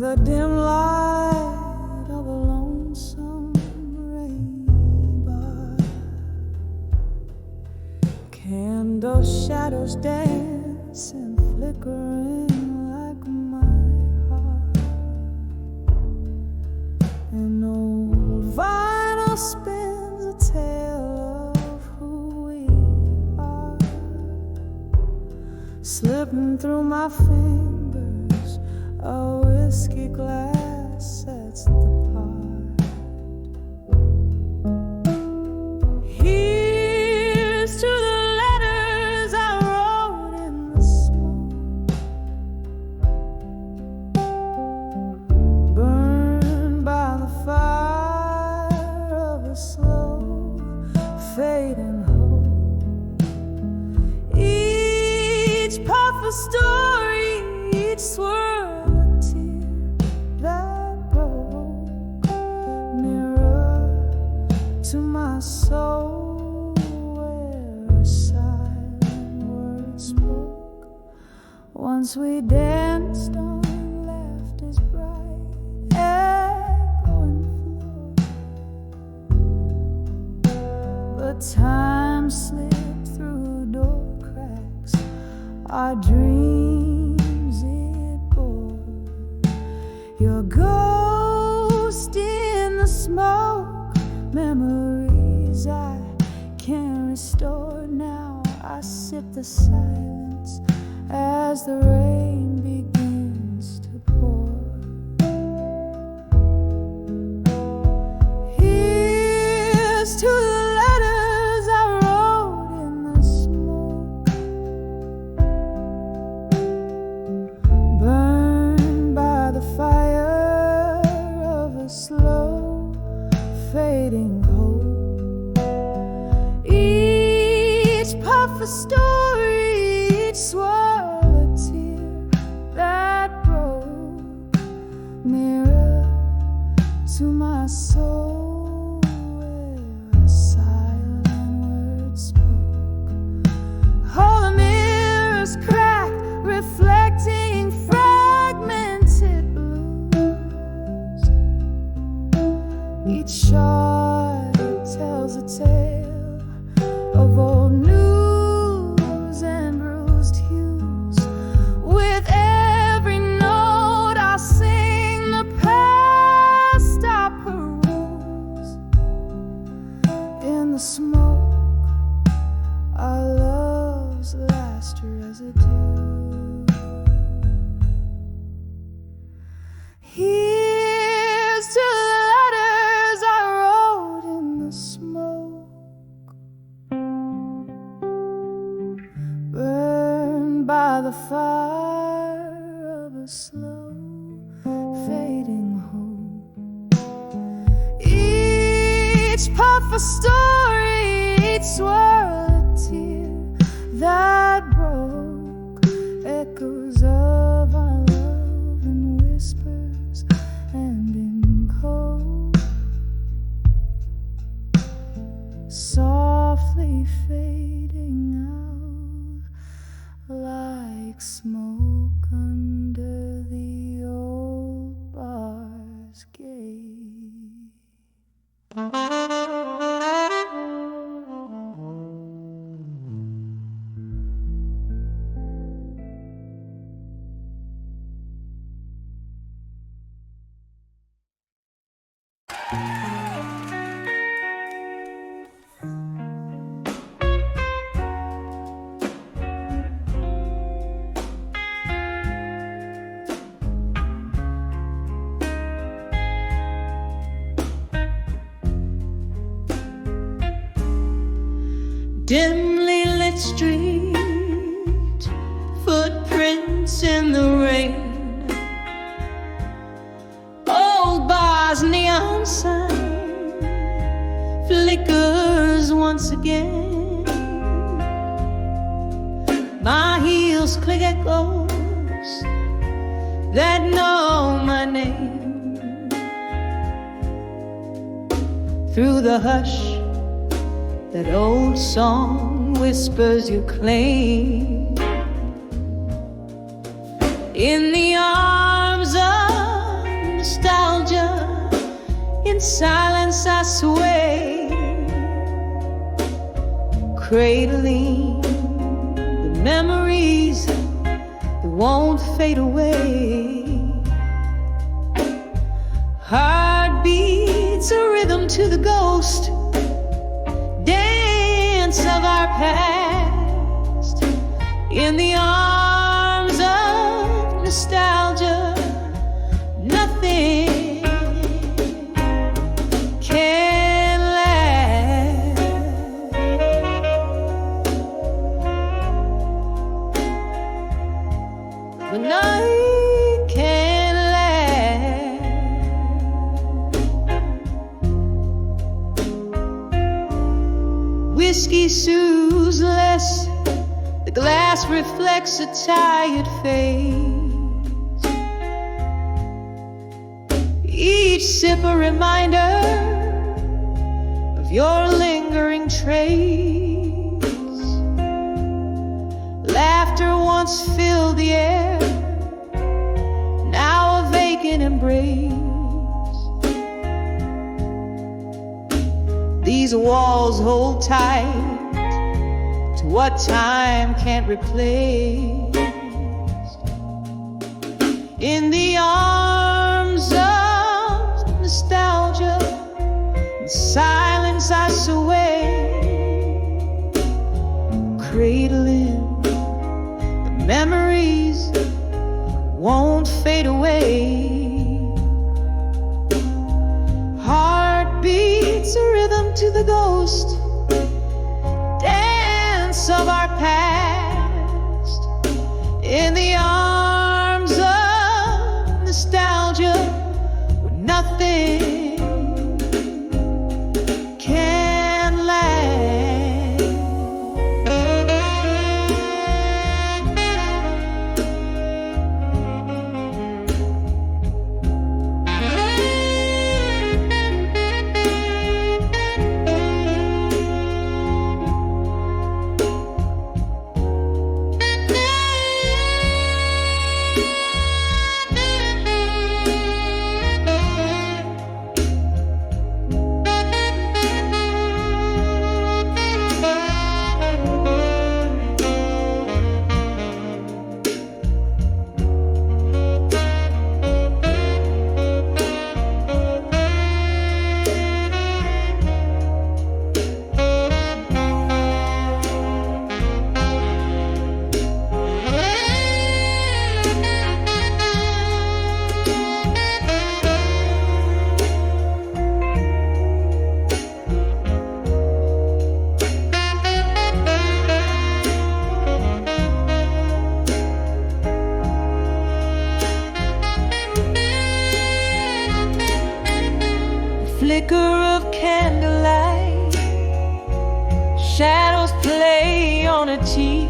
The dim light of a lonesome rain bar, candle shadows dance and flickering like my heart. An old vinyl spins a tale of who we are, slipping through my fingers. A whiskey glass sets the part. Here's to the letters I wrote in the smoke, burned by the fire of a slow fading hope. Each puff a story, each swirl to my soul, where a silent word spoke. Once we danced on laughter's bright echoing floor, but time slipped through door cracks, our dreams it bore. Your ghost in the smoke, memories I can't restore. Now I sip the silence as the rain begins to pour. Here's to the letters I wrote in the smoke, burned by the fire of a slow fading hope. Each puff a story, each swirl a tear that broke. Mirror to my soul, where a silent word spoke. All the mirrors cracked, reflecting fragmented blues. Each shard tells a tale of old news and bruised hues. With every note I sing the past I peruse. In the smoke, our love's last residue. Here's to the letters I wrote in the smoke, burned by the fire of a slow fading hope. Each puff a story, each swirl a tear that broke. Echoes of our love in whispers and in cold, softly fading out like smoke under the old bar's gate. Dimly lit street, footprints boots in the rain. Old bar's neon sign flickers once again. My heels click echoes that know my name. Through the hush, that old song whispers your claim. In the arms of nostalgia, in silence I sway, cradling the memories that won't fade away. Heart beats a rhythm to the ghost dance of our past. In the arms of nostalgia, nothing can last. The night can last. Whiskey soothes less, the glass reflects a tired face. Each sip a reminder of your lingering trace. Laughter once filled the air, now a vacant embrace. These walls hold tight to what time can't replace. In the arms of nostalgia, in silence I sway, cradling the memories won't fade away. Heart beats a rhythm to the ghost dance of our past. In the arms of nostalgia, where nothing can last. Flicker of candlelight, shadows play on a tear.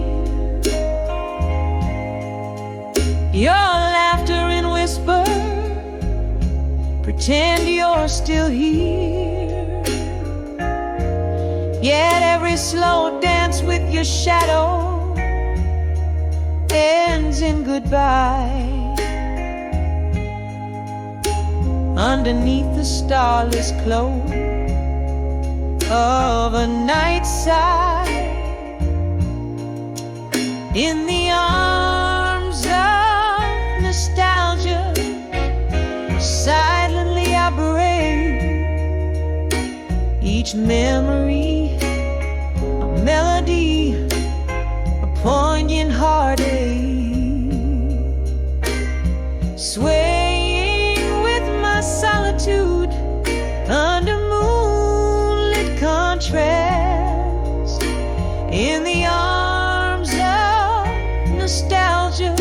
Your laughter and whisper pretend you're still here. Yet every slow dance with your shadow ends in goodbye. Underneath the starless glow of a night side, in the arms of nostalgia, silently I break each memory, a melody, a poignant heartache. Swaying with my solitude under moonlit contrast, in the arms of nostalgia,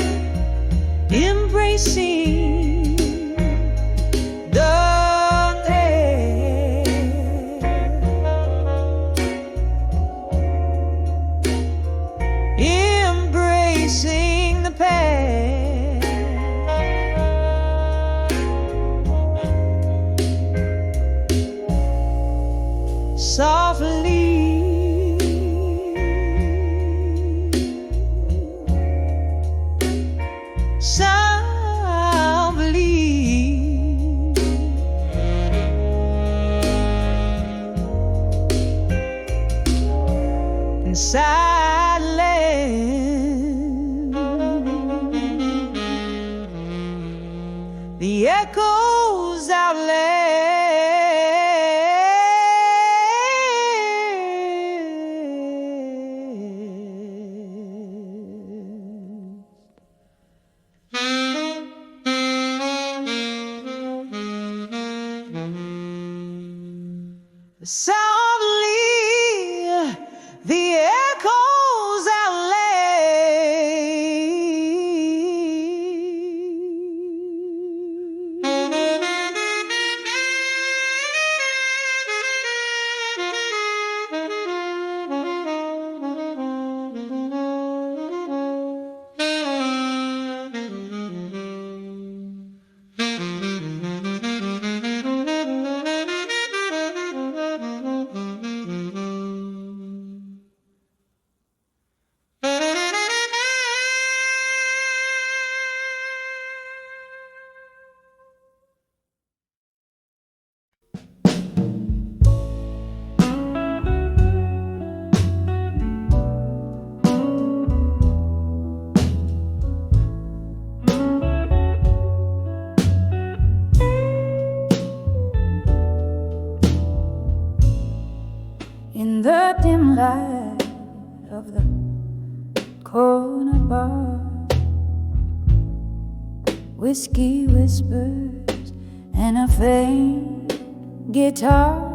and silence. The echoes outlast. Soundly, the echoes in the dim light of the corner bar, whiskey whispers and a faint guitar.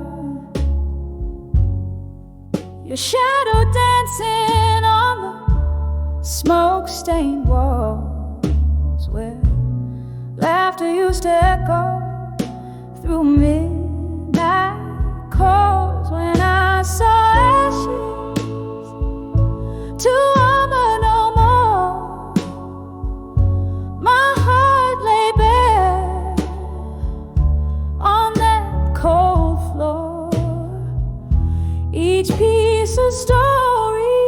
Your shadow dancing on the smoke-stained walls where laughter used to echo through midnight calls. When I saw ashes to armor no more, my heart lay bare on that cold floor. Each piece a story,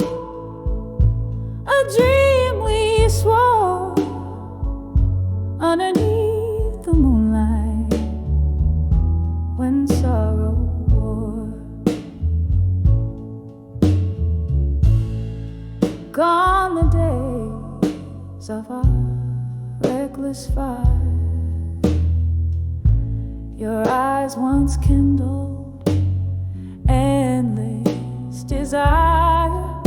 a dream we swore underneath the moonlight when sorrow wore. Gone the days of our reckless fire. Your eyes once kindled endless desire,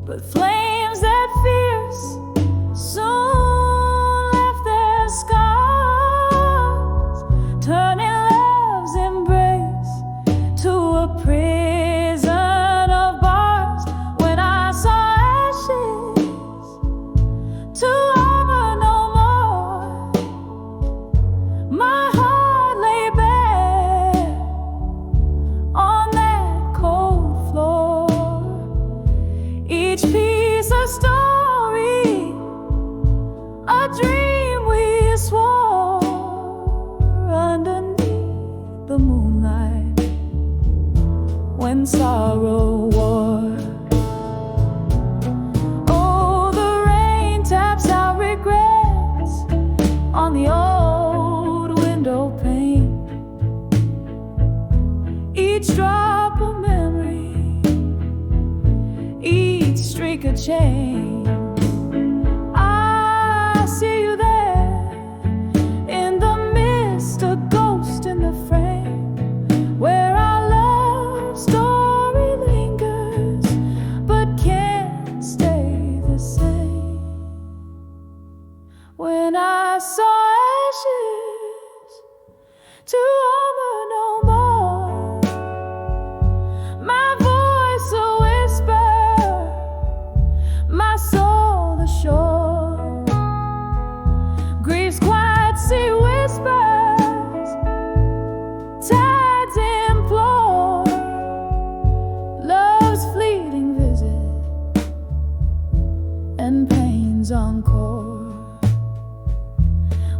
but flames that fierce soon left their scars, turning love's embrace to a prison of bars. When I saw ashes to armor no more, my heart lay bare on that cold floor. Each piece a story, a dream we swore underneath the moonlight when sorrow wore. Oh, the rain taps out regrets on the old window pane. Each drop a memory, each streak a chain. I see you there in the mist, a ghost in the frame, where our love story lingers but can't stay the same. When I saw ashes to armor no more, my voice a whisper, my soul ashore. Grief's quiet sea whispers, tides implore love's fleeting visit and pain's encore.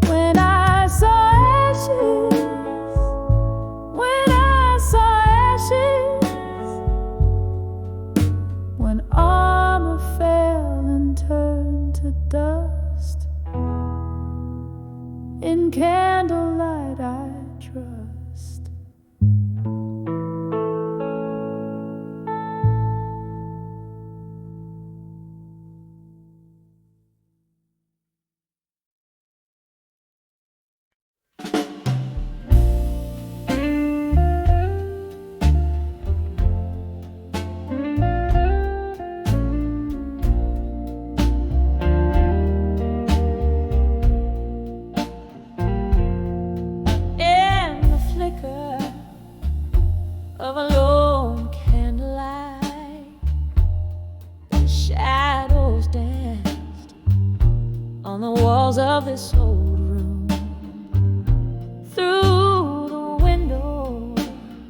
When I saw ashes, when I saw ashes, when armor fell and turned to dust, in candlelight I trust. shadows danced on the walls of this old room. Through the window,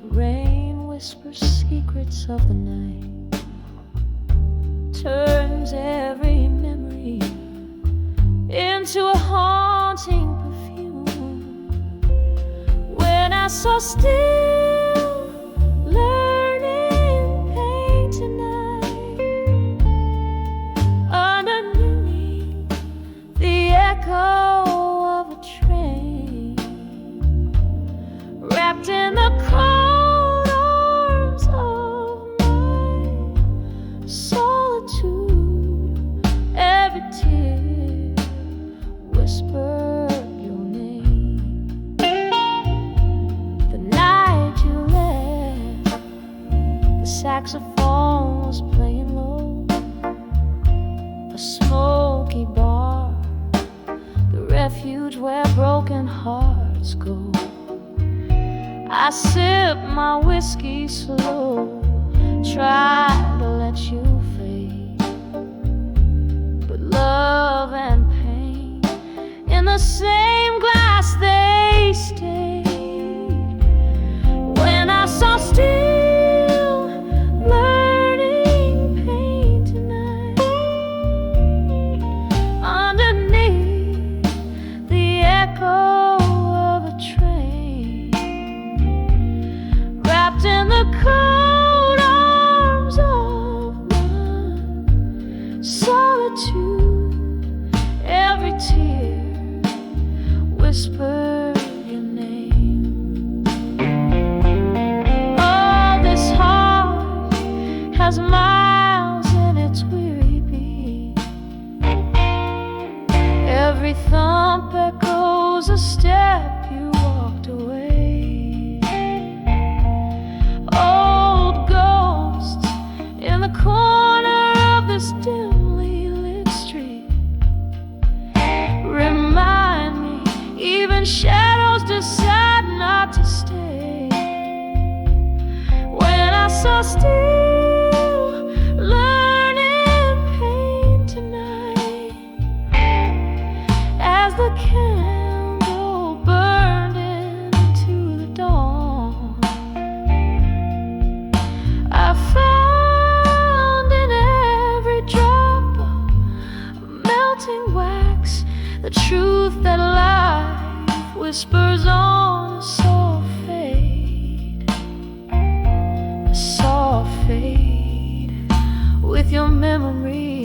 rain whispers secrets of the night, turns every memory into a haunting perfume. When I saw still learning pain tonight, underneath the echo of a train, wrapped in the cold arms of my solitude, every tear whispered your name. The night you left, the saxophone was playing low, a smoky bar, the refuge where broken hearts go. I sip my whiskey slow, try to let you fade, but love and pain in the same glass they stayed. When I saw still learning pain tonight, underneath the echo of a train, wrapped in the cold arms of my solitude, every tear whispered your name. Oh, this heart has miles in its weary beat, every thump echoes a step you walked away. Old ghosts in the corner of this dimly lit street remind me even shadows decide not to stay. When I saw still learning pain tonight, as the candle burned into the dawn, I found in every drop of melting wax the truth that life whispers on a soft fade, a soft fade, with your memory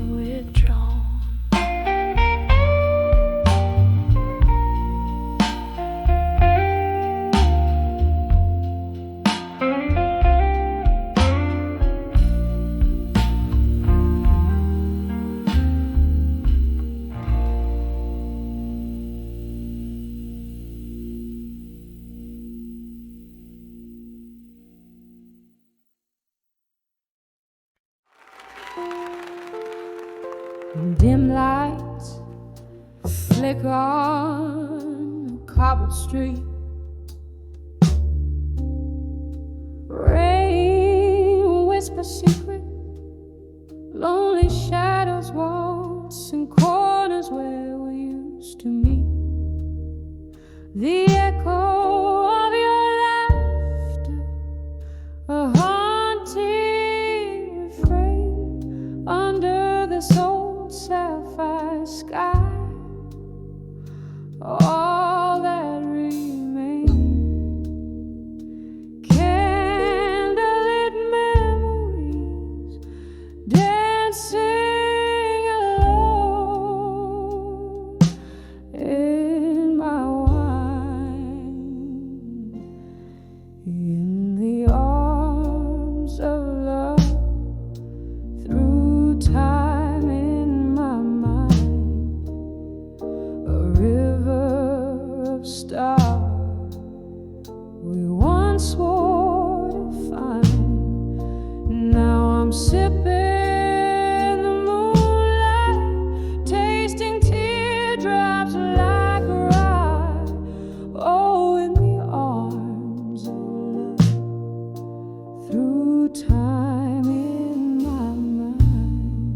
withdrawn. Dim lights flicker on a cobbled street. Rain whispers secret, lonely shadows waltz in corners where we used to meet. The echo of your laughter, a haunting refrain under this old sapphire sky. All that remains, candlelit memories dancing alone in my wine, in the arms of love, through time in my mind, a river of stars we once swore to find. Now I'm sipping the moonlight, tasting teardrops like rye. Oh, in the arms of love, through time in my mind.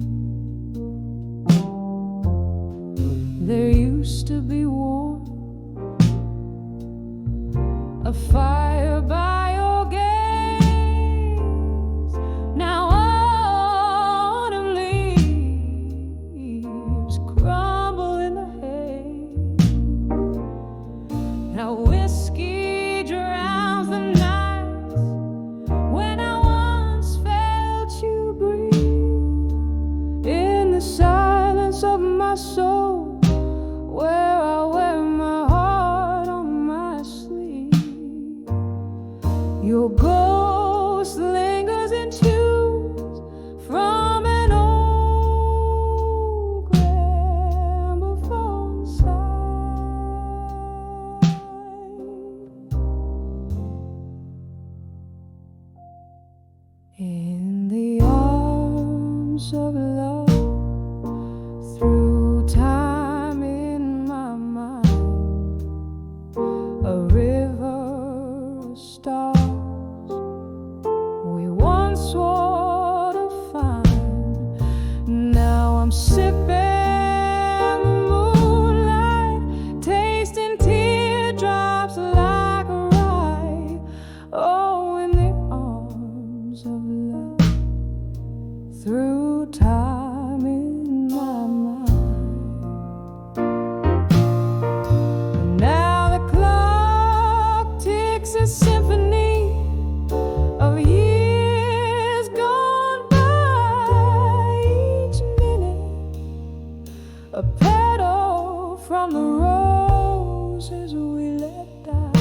arms of love through time in my mind, a river of stars we once swore to find. Now I'm sipping the moonlight, tasting teardrops like a rye. Oh, in the arms of love through time in my mind. Now the clock ticks a symphony of years gone by. Each minute a petal from the roses we let die.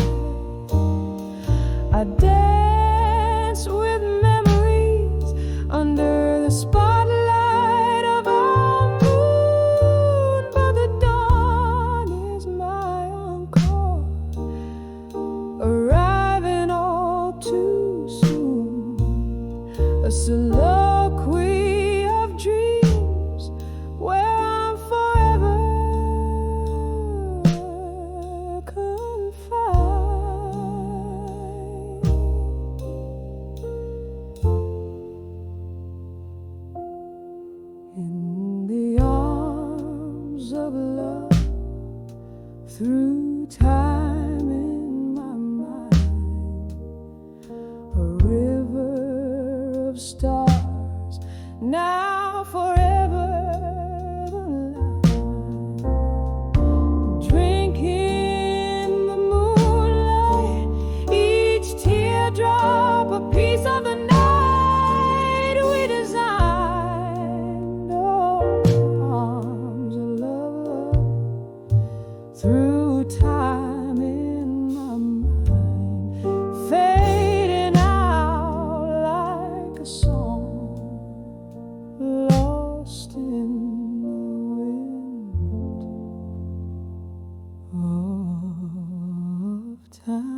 I dance with memories under the spotlight of our moon, but the dawn is my encore, arriving all too soon. A soliloquy of dreams where I'm forever confined. In the arms of love through time in my mind, a river of stars, now forever the line. Drinking the moonlight, each teardrop a piece of the night we designed. Oh, arms of love through time in my mind, fading out like a song lost in the wind of time.